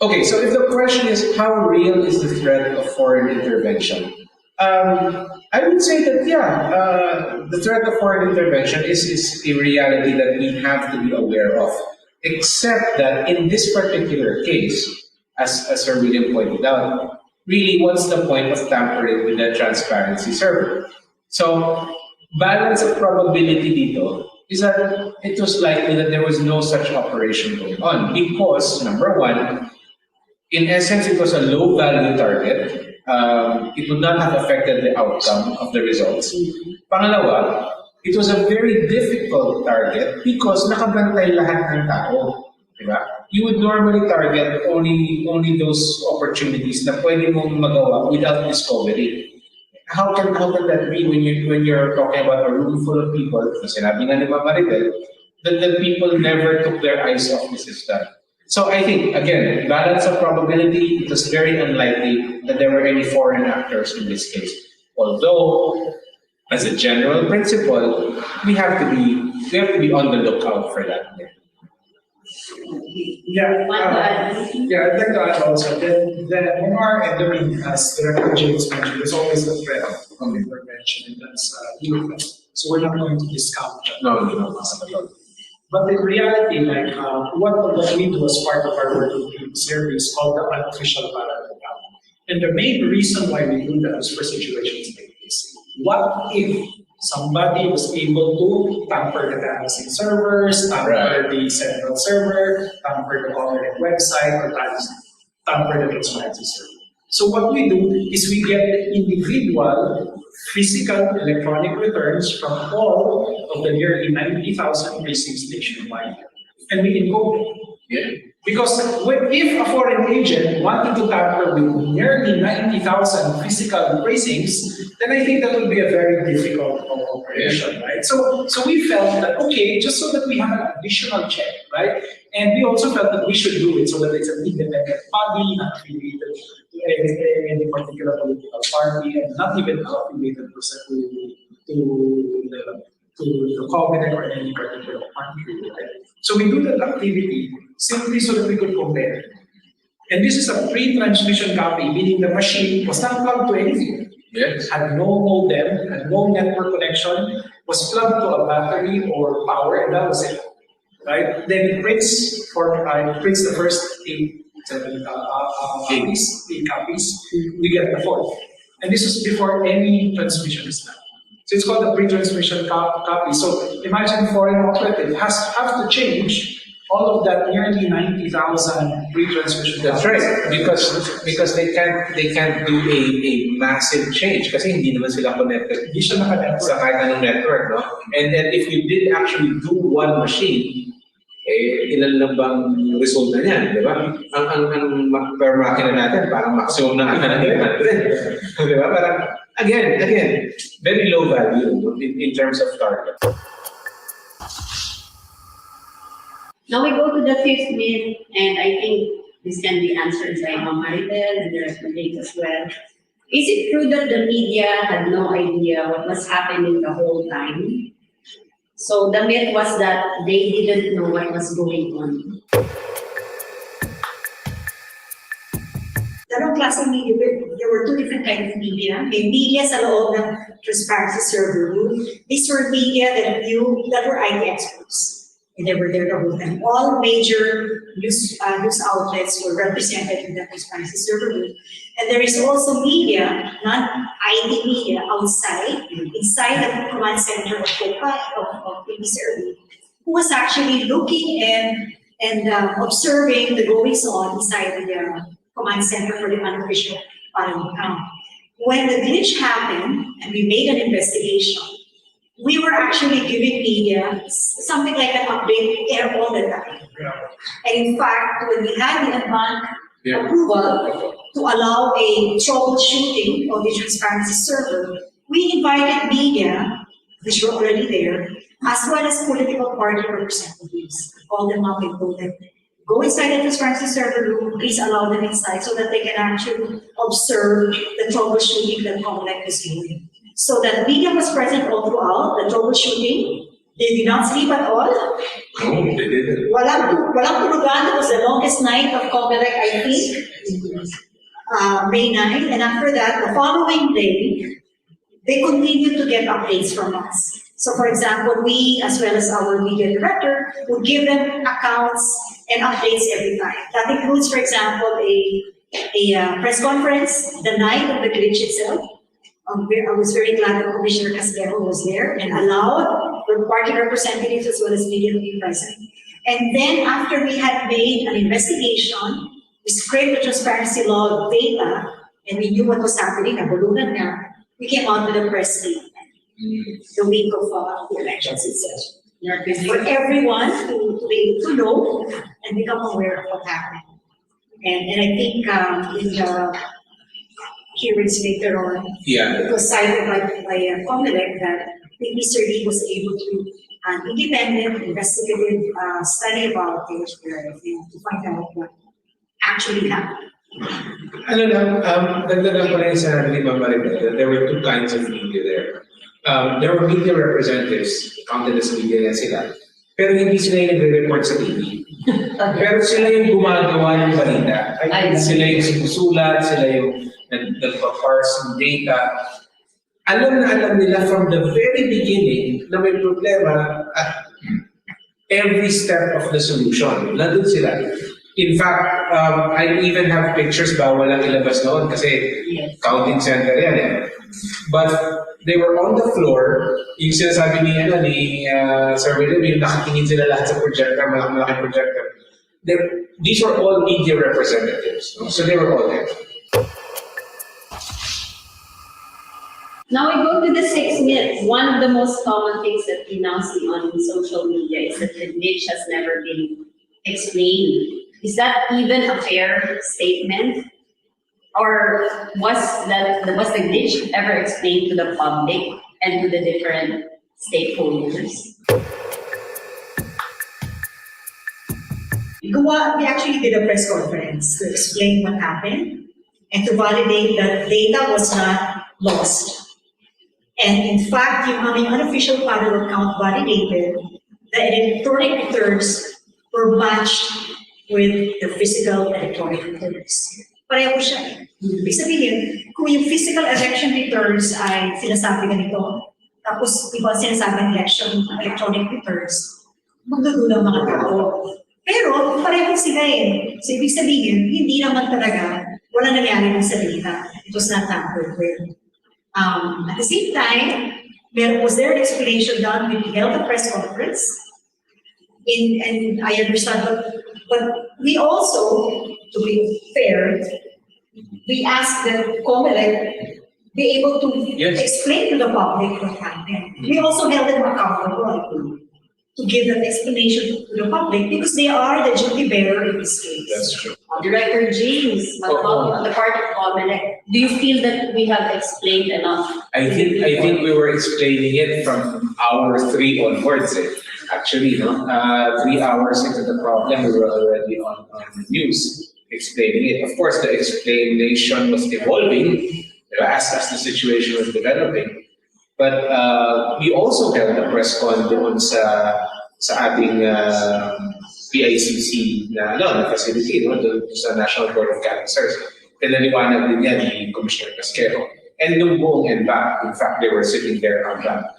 so if the question is how real is the threat of foreign intervention? I would say that, the threat of foreign intervention is a reality that we have to be aware of. Except that in this particular case, as Sir William pointed out, really what's the point of tampering with the transparency server? So, balance of probability dito is that it was likely that there was no such operation going on because, number one, in essence, it was a low-value target. It would not have affected the outcome of the results. Pangalawa, it was a very difficult target because nakabantay lahat ng tao. Diba? You would normally target only those opportunities na pwede mong magawa without discovery. How can that be when you're talking about a room full of people, na sinabi nga ni Mama Maribel, that people never took their eyes off the system? So I think, again, balance of probability, it was very unlikely that there were any foreign actors in this case. Although, as a general principle, we have to be on the lookout for that. I'd like to add also that MR and the ring, as Director James mentioned, there's always a threat of intervention, and that's legal. So we're not going to discount that. No. But in reality, what we do as part of our work with survey is called the unofficial parallel. And the main reason why we do that is for situations like this. What if somebody was able to tamper the database servers, tamper the central server, tamper the COMELEC website, or tamper the transparency server? So what we do is we get individual physical electronic returns from all of the nearly 90,000 precincts nationwide, and we encode it. Because if a foreign agent wanted to tamper with nearly 90,000 physical precincts, then I think that would be a very difficult operation, right? So we felt that, okay, just so that we have an additional check, right? And we also felt that we should do it so that it's an independent body, not affiliated to any particular political party, and not even affiliated to the COMELEC or any particular country, right? So we do that activity simply so that we could compare. And this is a pre-transmission copy, meaning the machine was not plugged to anything. Yes. had no modem, had no network connection, was plugged to a battery or power, and that was it. Right? Then it prints the first eight copies. We get the fourth. And this was before any transmission is done. So it's called a pre-transmission copy. So imagine foreign operative have to change all of that nearly 90,000 pre-transmission. That's right, because they can't do a massive change kasi hindi naman sila connected. Hindi siya naka-network sa kahit anong network, no? And if you did actually do one machine, ilan lang bang result na niyan, di ba? Ang per makina natin, parang maximum na nga ng 800. Di ba? Parang, again, very low value in terms of target. Now we go to the fifth myth, and I think this can be answered by Ma'am Maribel and the rest of the as well. Is it true that the media had no idea what was happening the whole time? So the myth was that they didn't know what was going on. Dalawang klaseng media, there were two different kinds of media. May media sa loob ng transparency server room. These were media that were IT experts. And they were there the whole time. All major news outlets were represented in the transparency server room. And there is also media, non-IT media, inside the command center of COPA, of PPCRB, who was actually looking and observing the goings on inside the command center for the unofficial parliament account. When the glitch happened and we made an investigation, we were actually giving media something like an update all the time. And in fact, when we had the advance approval to allow a troubleshooting of the transparency server, we invited media, which were already there, as well as political party representatives. Called them up and told them, go inside the transparency server room, please allow them inside so that they can actually observe the troubleshooting that COMELEC is doing. So that media was present all throughout the troubleshooting. They did not sleep at all. No, they didn't. Walang tulugan. It was the longest night of COMELEC, I think, May 9. And after that, the following day, they continued to get updates from us. So for example, we, as well as our media director, would give them accounts and updates every time. That includes, for example, a press conference the night of the glitch itself. I was very glad that Commissioner Casquero was there and allowed the party representatives as well as media to be present. And then after we had made an investigation, we scraped the transparency log data, and we knew what was happening, we came out with a press statement the week of the elections itself. For everyone to be able to know and become aware of what happened. And I think in the hearings later on, it was cited by COMELEC that PPCRB was able to an independent investigative study about it to find out what actually happened. Ano lang, dagdagan ko lang sa ni Ma'am Maribel, there were two kinds of media there. There were media representatives, counted as media yan sila, pero hindi sila yung nagre-report sa TV. Pero sila yung gumagawa ng balita. Sila yung sinusulat, sila yung nagpa-parse ng data. Alam na alam nila from the very beginning na may problema at every step of the solution. Nandun sila. In fact, I even have pictures ba walang ilabas noon kasi counting center yan eh. But they were on the floor, yung sinasabi ni Sir William, yung nakatingin sila lahat sa projector, malaking projector. These were all media representatives, so they were all there. Now we go to the sixth myth. One of the most common things that we now see on social media is that the glitch has never been explained. Is that even a fair statement? Or was the glitch ever explained to the public and to the different stakeholders? We actually did a press conference to explain what happened and to validate that data was not lost. And in fact, yung aming unofficial panel account validated that electronic returns were matched with the physical electronic returns. Pareho siya. Ibig sabihin, kung yung physical election returns ay sinasabi ganito, tapos iba sinasabi electronic returns, magdudulang mga tao. Pero pareho sila eh. So ibig sabihin, hindi naman talaga, wala nangyari sa data. It was not tampered with. At the same time, was there an explanation done when we held a press conference? And I understand, but we also, to be fair, we asked the COMELEC be able to explain to the public what happened. We also held them accountable to give that explanation to the public because they are the duty bearer in this case. That's true. Director James, on the part of COMELEC, do you feel that we have explained enough? I think we were explaining it from hour 3 onwards. Actually, 3 hours into the problem, we were already on the news explaining it. Of course, the explanation was evolving as the situation was developing. But we also held a press con doon sa ating PICC na facility, doon sa National Board of Canvassers. Pinaliwanag din niya ni Commissioner Casquero. And nung buong NBAC, in fact, they were sitting there on that.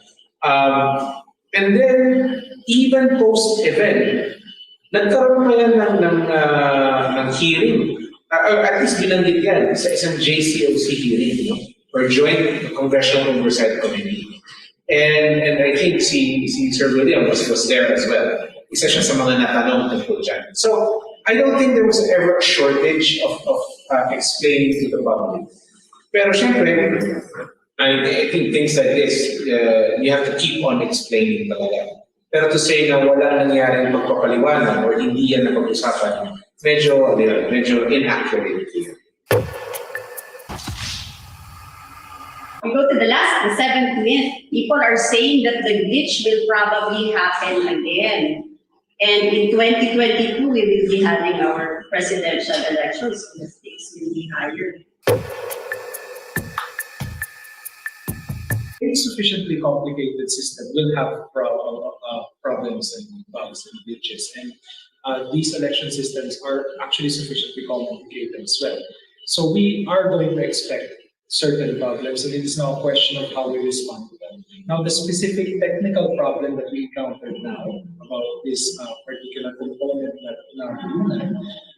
And then, even post-event, nagkaroon pa yan ng hearing. At least binanggit yan sa isang JCOC hearing, or Joint Congressional Oversight Committee. And I think si Sir William was there as well. Isa siya sa mga natanong tungkol dyan. So, I don't think there was ever a shortage of explaining to the public. Pero syempre, I think things like this, you have to keep on explaining talaga. Pero to say na wala nangyaring pagpapaliwanag or hindi yan napag-usapan, medyo inaccurate here. We go to the 7th myth. People are saying that the glitch will probably happen again. And in 2022, we will be having our presidential elections. The stakes will be higher. A sufficiently complicated system will have problems and bugs and glitches. And these election systems are actually sufficiently complicated as well. So we are going to expect certain problems, and it is now a question of how we respond to them. Now, the specific technical problem that we encountered now about this particular component that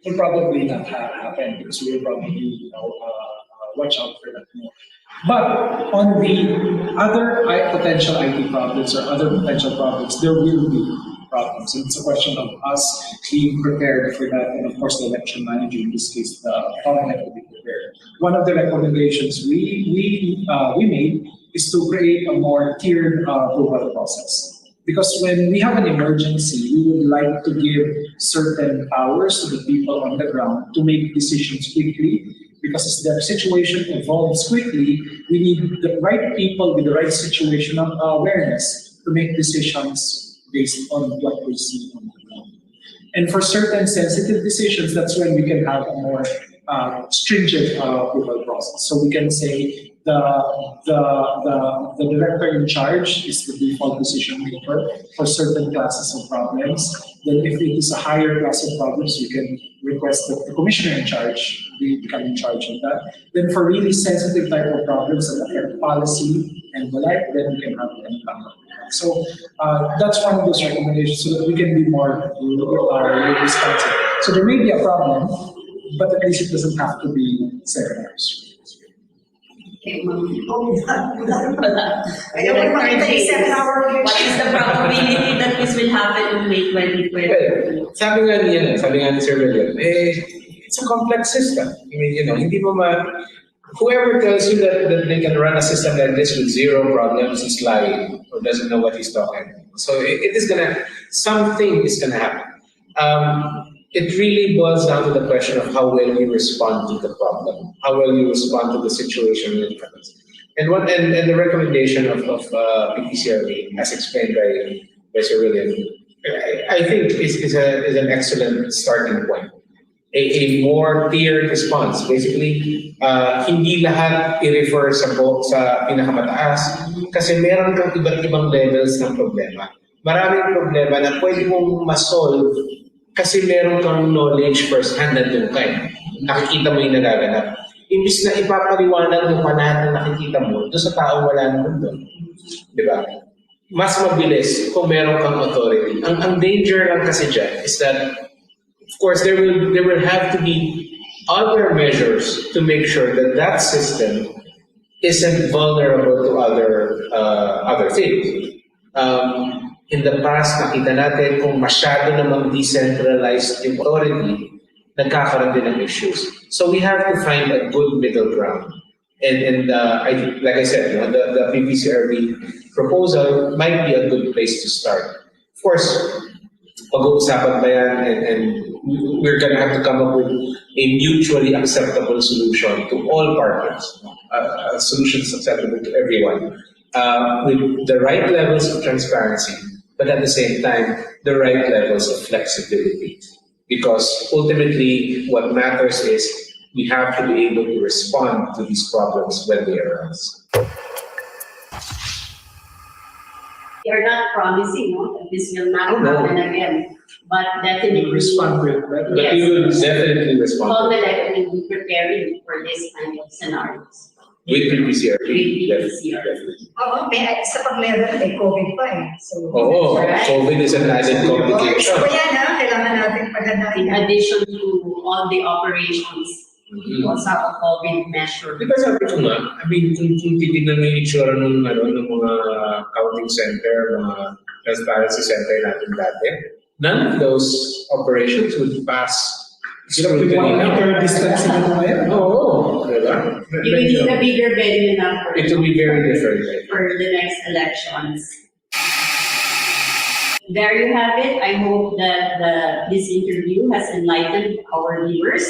will probably not happen because we will probably watch out for that more. But on the other potential IT problems or other potential problems, there will be problems. And it's a question of us being prepared for that, and of course the election manager, in this case, the COMELEC, to be prepared. One of the recommendations we made is to create a more tiered approval process. Because when we have an emergency, we would like to give certain powers to the people on the ground to make decisions quickly. Because as the situation evolves quickly, we need the right people with the right situational awareness to make decisions based on what we see on the ground. And for certain sensitive decisions, that's when we can have a more stringent approval process. So we can say the director in charge is the default decision maker for certain classes of problems. Then if it is a higher class of problems, you can request that the commissioner in charge become in charge of that. Then for really sensitive type of problems that affect policy and the like, then we can have an impact. So that's one of those recommendations so that we can be more responsive. So there may be a problem, but at least it doesn't have to be 7 hours. Okay, what is the probability that this will happen in May 2020? Well, sabi nga ni Sir William, it's a complex system. I mean, hindi mo whoever tells you that they can run a system like this with zero problems is lying or doesn't know what he's talking about. So something is gonna happen. It really boils down to the question of how well you respond to the problem, how well you respond to the situation when it comes. And the recommendation of PPCRA, as explained by Sir William, I think is an excellent starting point. A more tiered response. Basically, hindi lahat i-refer sa pinakamataas kasi meron kang iba't ibang levels ng problema. Maraming problema na pwede mong ma-solve kasi meron kang knowledge first-hand na doon ka. Nakikita mo yung nagaganap. Imbis na ipapaliwanag mo pa lahat na nakikita mo doon sa taong wala naman doon. Di ba? Mas mabilis kung meron kang authority. Ang danger lang kasi dyan is that, of course, there will have to be other measures to make sure that that system isn't vulnerable to other things. In the past, nakita natin kung masyado namang decentralized yung authority, nagkakaroon din ng issues. So we have to find a good middle ground. And like I said, the PPCRB proposal might be a good place to start. Of course, pag-uusapan ba yan and we're going to have to come up with a mutually acceptable solution to all parties. A solution that's acceptable to everyone. With the right levels of transparency, but at the same time, the right levels of flexibility. Because ultimately, what matters is we have to be able to respond to these problems when they arise. We are not promising that this will not happen again, but definitely respond to it. But you will definitely respond. COMELEC will be preparing for this kind of scenarios. With PPCRB. Definitely. Oo, sa pag-level, may COVID pa eh. So, Oo, COVID is an added complication. So yan ha, kailangan natin paghandain. In addition to all the operations, we also have a COVID measure. Diba sabi ko nga, I mean, kung titignan mo yung itsura ng mga counting center, mga transparency center natin dati, none of those operations would pass. So, 1 meter distance na ngayon. Oo, diba? You will need a bigger venue now It will be very different. for the next elections. There you have it. I hope that this interview has enlightened our viewers.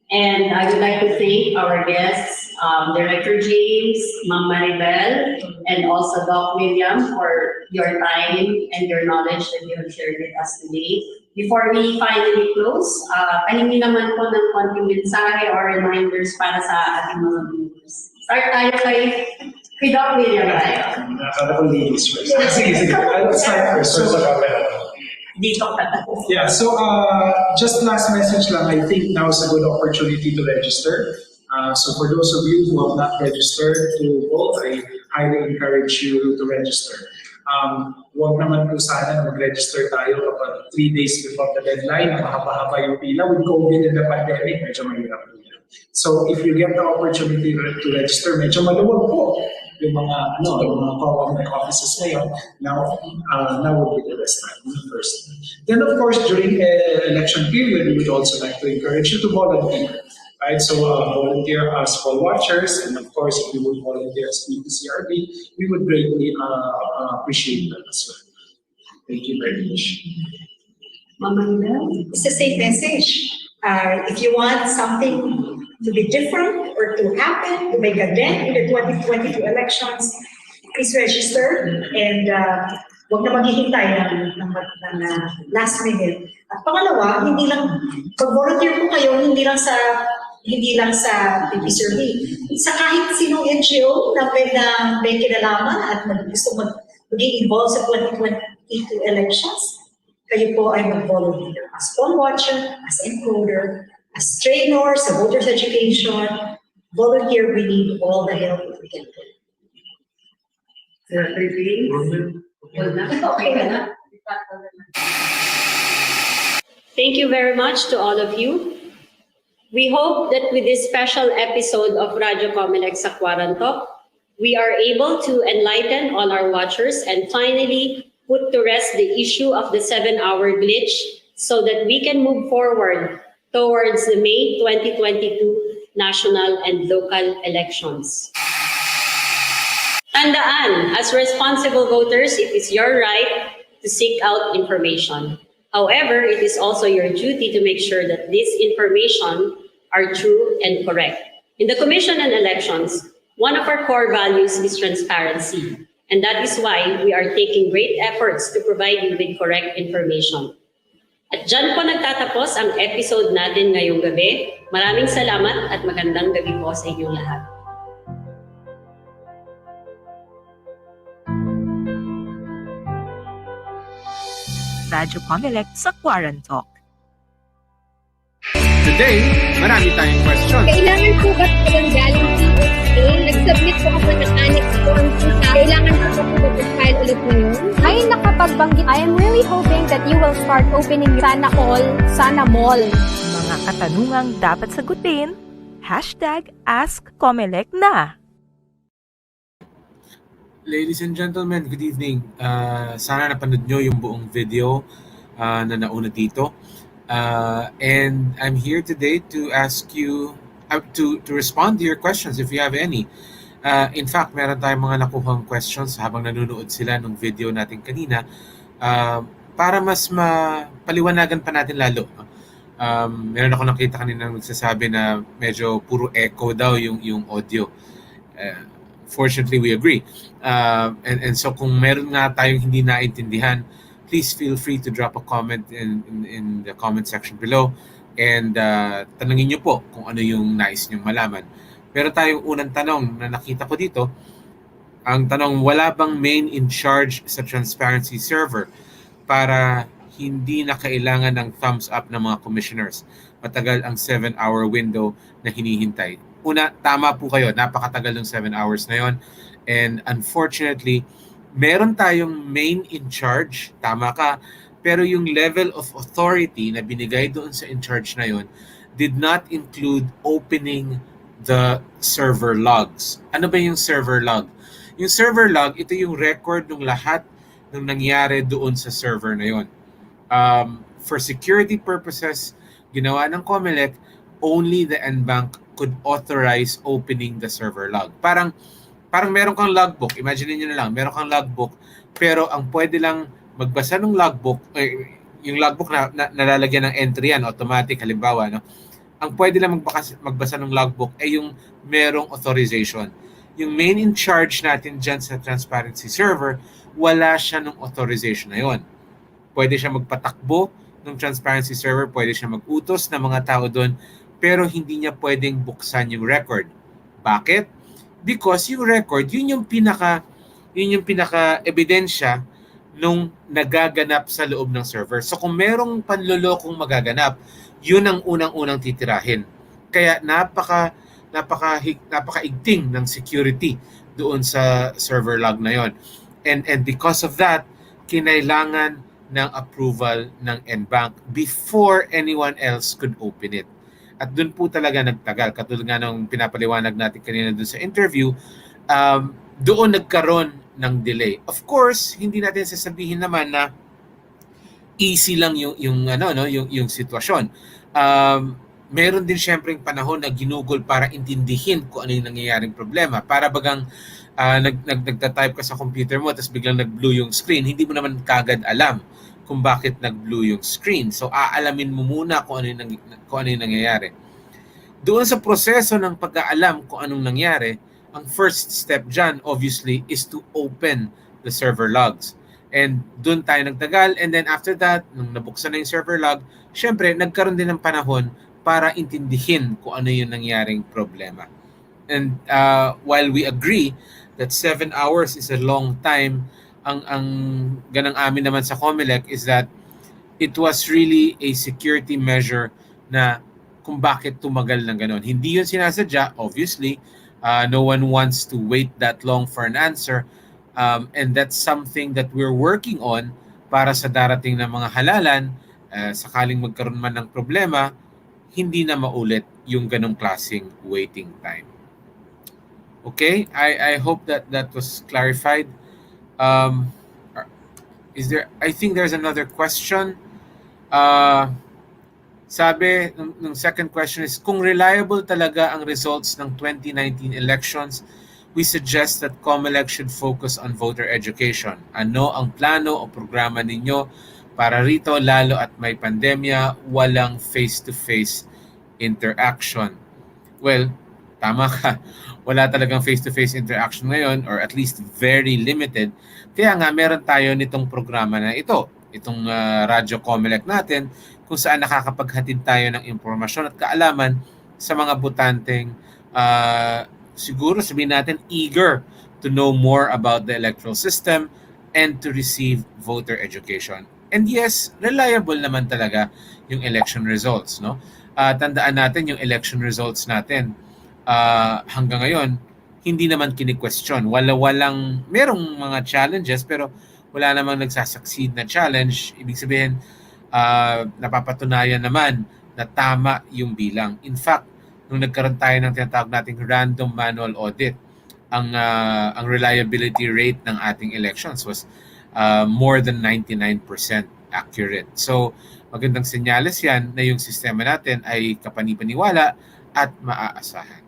And I would like to thank our guests, Director James, Ma'am Maribel, and also Doc William for your time and your knowledge that you have shared with us today. Before we finally close, pahingi naman po ng konting mensahe or reminders para sa ating mga viewers. Start tayo kay Doc William tayo. Nakakala ko ladies first. Sige. I'll start first. Dito ka. Yeah, so just last message lang, I think now is a good opportunity to register. So for those of you who have not registered to vote, I highly encourage you to register. Huwag naman po sana na mag-register tayo kapag 3 days before the deadline, mahaba-haba yung pila. With COVID and the pandemic, medyo mahirap po yan. So if you get the opportunity to register, medyo maluwag po yung mga COMELEC offices ngayon. Now would be the best time first. Then of course, during election period, we would also like to encourage you to volunteer. Right, so volunteer as poll watchers, and of course, if you would volunteer as PPCRB, we would greatly appreciate that as well. Thank you very much. It's a safe message. If you want something to be different or to happen, to make a dent in the 2022 elections, please register and huwag na maghihintay ng last minute. At pangalawa, hindi lang, pag-volunteer po kayo, hindi lang sa PPCRB. Sa kahit sinong NGO na may kinalaman at gusto maging involved sa 2022 elections, kayo po ay mag-volunteer as poll watcher, as encoder, as trainer, sa voters education. Volunteer, we need all the help we can get. Thank you very much to all of you. We hope that with this special episode of Radyo COMELEC Sakwaran Talk, we are able to enlighten all our watchers and finally put to rest the issue of the 7-hour glitch so that we can move forward towards the May 2022 national and local elections. Tandaan, as responsible voters, it is your right to seek out information. However, it is also your duty to make sure that this information are true and correct. In the Commission on Elections, one of our core values is transparency. And that is why we are taking great efforts to provide you with correct information. At dyan po nagtatapos ang episode natin ngayong gabi. Maraming salamat at magandang gabi po sa inyong lahat. Radyo COMELEC Sakwaran Talk. today, marami tayong questions. Kailangan po ba talagang galing PSA? Nag-submit po ako ng annex form 2. Kailangan po ba mag-file ulit ngayon? Ay, nakapagbanggit. I am really hoping that you will start opening Sana All, Sana Mall. Mga katanungang dapat sagutin, #AskComelec na. Ladies and gentlemen, good evening. Sana napanood nyo yung buong video na nauna dito. And I'm here today to ask you, to respond to your questions if you have any. In fact, meron tayong mga nakuhang questions habang nanonood sila ng video natin kanina para mas mapaliwanagan pa natin lalo. Meron ako nakita kanina nagsasabi na medyo puro echo daw yung audio. Fortunately, we agree. And so kung meron nga tayong hindi naintindihan, please feel free to drop a comment in the comment section below and tanungin nyo po kung ano yung nais nyong malaman. Pero tayong unang tanong na nakita ko dito, ang tanong, wala bang main in charge sa transparency server para hindi na kailangan ng thumbs up ng mga commissioners? Matagal ang 7-hour window na hinihintay. Una, tama po kayo, napakatagal ng 7 hours na yon. And unfortunately, meron tayong main in charge, tama ka, pero yung level of authority na binigay doon sa in charge na yon did not include opening the server logs. Ano ba yung server log? Yung server log, ito yung record ng lahat ng nangyari doon sa server na yon. For security purposes, ginawa ng COMELEC, only the NBank could authorize opening the server log. Parang meron kang logbook. Imagine niyo na lang, meron kang logbook, pero ang pwede lang magbasa ng logbook, yung logbook na nalalagyan ng entry yan, automatic, halimbawa, no? Ang pwede lang magbasa ng logbook ay yung merong authorization. Yung main in charge natin dyan sa transparency server, wala siya ng authorization na yon. Pwede siya magpatakbo ng transparency server, pwede siya mag-utos ng mga tao doon, pero hindi niya pwedeng buksan yung record. Bakit? Because yung record, yun yung pinaka ebidensya nung nagaganap sa loob ng server. So kung merong panlolokong magaganap, yun ang unang-unang titirahin. Kaya napakaigting ng security doon sa server log na yon. And because of that, kinailangan ng approval ng NBank before anyone else could open it. At doon po talaga nagtagal. Katulad nga nung pinapaliwanag natin kanina doon sa interview, doon nagkaroon ng delay. Of course, hindi natin sasabihin naman na easy lang yung sitwasyon. Meron din syempre yung panahon na ginugol para intindihin kung ano yung nangyayaring problema. Para bagang nagtatype ka sa computer mo tapos biglang nag-blue yung screen, hindi mo naman kagad alam kung bakit nag-blue yung screen. So aalamin mo muna kung ano yung nangyayari. Doon sa proseso ng pag-aalam kung anong nangyari, ang first step dyan obviously is to open the server logs. And doon tayo nagtagal, and then after that, nung nabuksan na yung server log, syempre nagkaroon din ng panahon para intindihin kung ano yung nangyaring problema. And while we agree that 7 hours is a long time, ang ganang amin naman sa COMELEC is that it was really a security measure na kung bakit tumagal ng ganon. Hindi yun sinasadya, obviously. No one wants to wait that long for an answer. And that's something that we're working on para sa darating na mga halalan, sakaling magkaroon man ng problema, hindi na maulit yung ganong klaseng waiting time. Okay, I hope that was clarified. I think there's another question. Sabi, ng second question is, kung reliable talaga ang results ng 2019 elections, we suggest that COMELEC should focus on voter education. Ano ang plano o programa ninyo para rito, lalo at may pandemya, walang face-to-face interaction? Well, tama ka. Wala talagang face-to-face interaction ngayon, or at least very limited. Kaya nga meron tayo nitong programa na ito, itong Radyo COMELEC natin, kung saan nakakapaghatid tayo ng impormasyon at kaalaman sa mga botanteng siguro sabihin natin eager to know more about the electoral system and to receive voter education. And yes, reliable naman talaga yung election results, no? tandaan natin yung election results natin. Hanggang ngayon, hindi naman kini-question. Merong mga challenges pero wala namang nagsasucceed na challenge. Ibig sabihin, napapatunayan naman na tama yung bilang. In fact, nung nagkaroon tayo ng tinatawag nating random manual audit, ang reliability rate ng ating elections was more than 99% accurate. So, magandang senyales yan na yung sistema natin ay kapani-paniwala at maaasahan.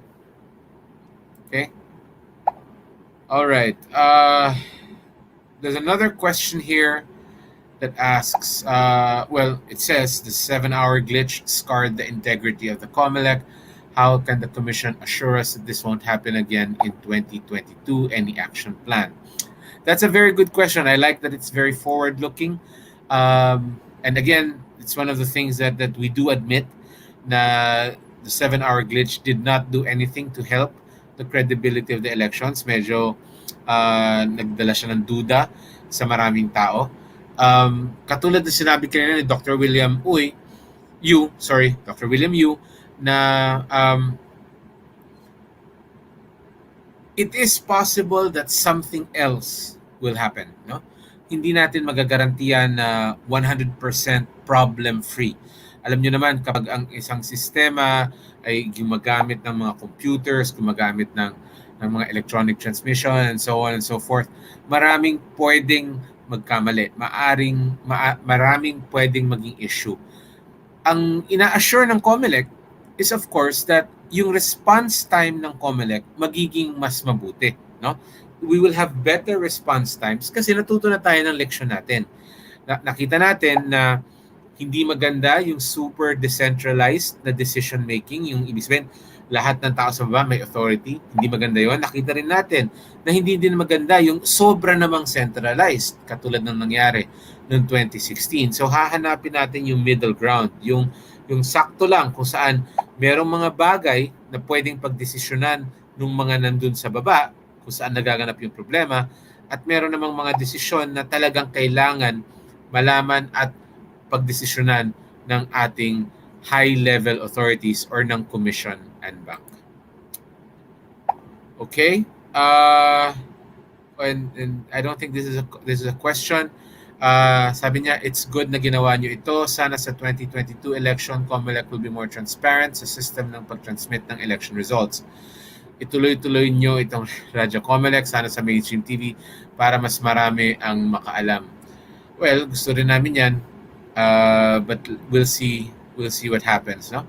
Okay? All right. There's another question here that asks, it says the 7-hour glitch scarred the integrity of the COMELEC. How can the Commission assure us that this won't happen again in 2022? Any action plan? That's a very good question. I like that it's very forward-looking. And again, it's one of the things that we do admit na the 7-hour glitch did not do anything to help the credibility of the elections. Medyo nagdala siya ng duda sa maraming tao. Katulad na sinabi kanina ni Dr. William Yu, na it is possible that something else will happen. No? Hindi natin magagarantiyan na 100% problem-free. Alam nyo naman, kapag ang isang sistema ay gumagamit ng mga computers, gumagamit ng mga electronic transmission, and so on and so forth, maraming pwedeng magkamali. Maraming pwedeng maging issue. Ang ina-assure ng COMELEC is of course that yung response time ng COMELEC magiging mas mabuti. No? We will have better response times kasi natuto na tayo ng leksyon natin. Nakita natin na hindi maganda yung super decentralized na decision making, yung ibig sabihin lahat ng tao sa baba may authority. Hindi maganda yon. Nakita rin natin na hindi din maganda yung sobra namang centralized katulad ng nangyari noong 2016. So hahanapin natin yung middle ground, yung sakto lang kung saan merong mga bagay na pwedeng pagdesisyonan ng mga nandun sa baba kung saan nagaganap yung problema at meron namang mga desisyon na talagang kailangan malaman at pagdesisyonan ng ating high-level authorities or ng commission and bank. Okay? And I don't think this is a question. Sabi niya, it's good na ginawa niyo ito. Sana sa 2022 election, COMELEC will be more transparent sa system ng pag-transmit ng election results. Ituloy-tuloy niyo itong Radyo COMELEC, sana sa mainstream TV para mas marami ang makaalam. Well, gusto rin namin yan. But we'll see what happens, no?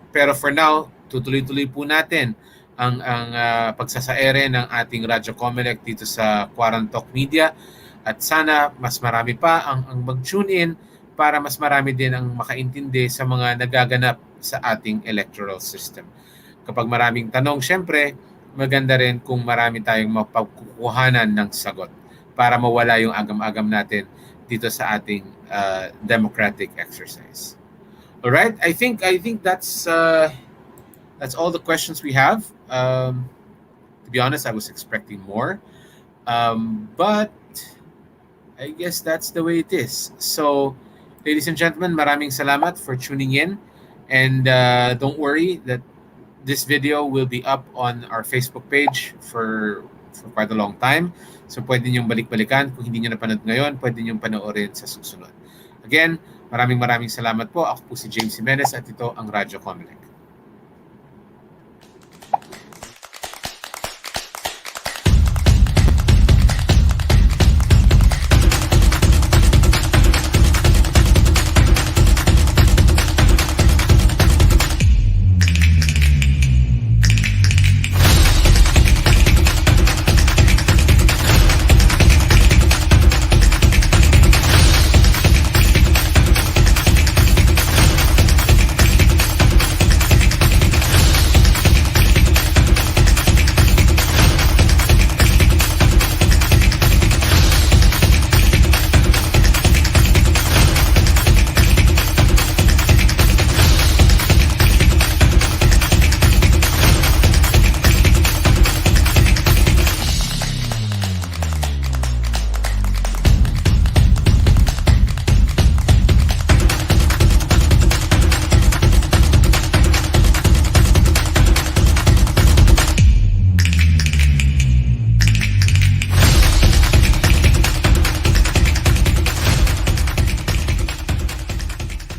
Pero for now, tutuloy-tuloy po natin ang pagsasaere ng ating Radyo COMELEC dito sa Quarantalk Media at sana mas marami pa ang mag-tune in para mas marami din ang makaintindi sa mga nagaganap sa ating electoral system. Kapag maraming tanong, syempre, maganda rin kung marami tayong mapagkukuhanan ng sagot para mawala yung agam-agam natin dito sa ating democratic exercise. All right, I think that's all the questions we have. To be honest, I was expecting more, but I guess that's the way it is. So, ladies and gentlemen, maraming salamat for tuning in, and don't worry that this video will be up on our Facebook page for quite a long time. So pwede niyong balik-balikan. Kung hindi niyo napanood ngayon, pwede niyong panoorin sa susunod. Again, maraming salamat po. Ako po si James Jimenez at ito ang Radyo COMELEC.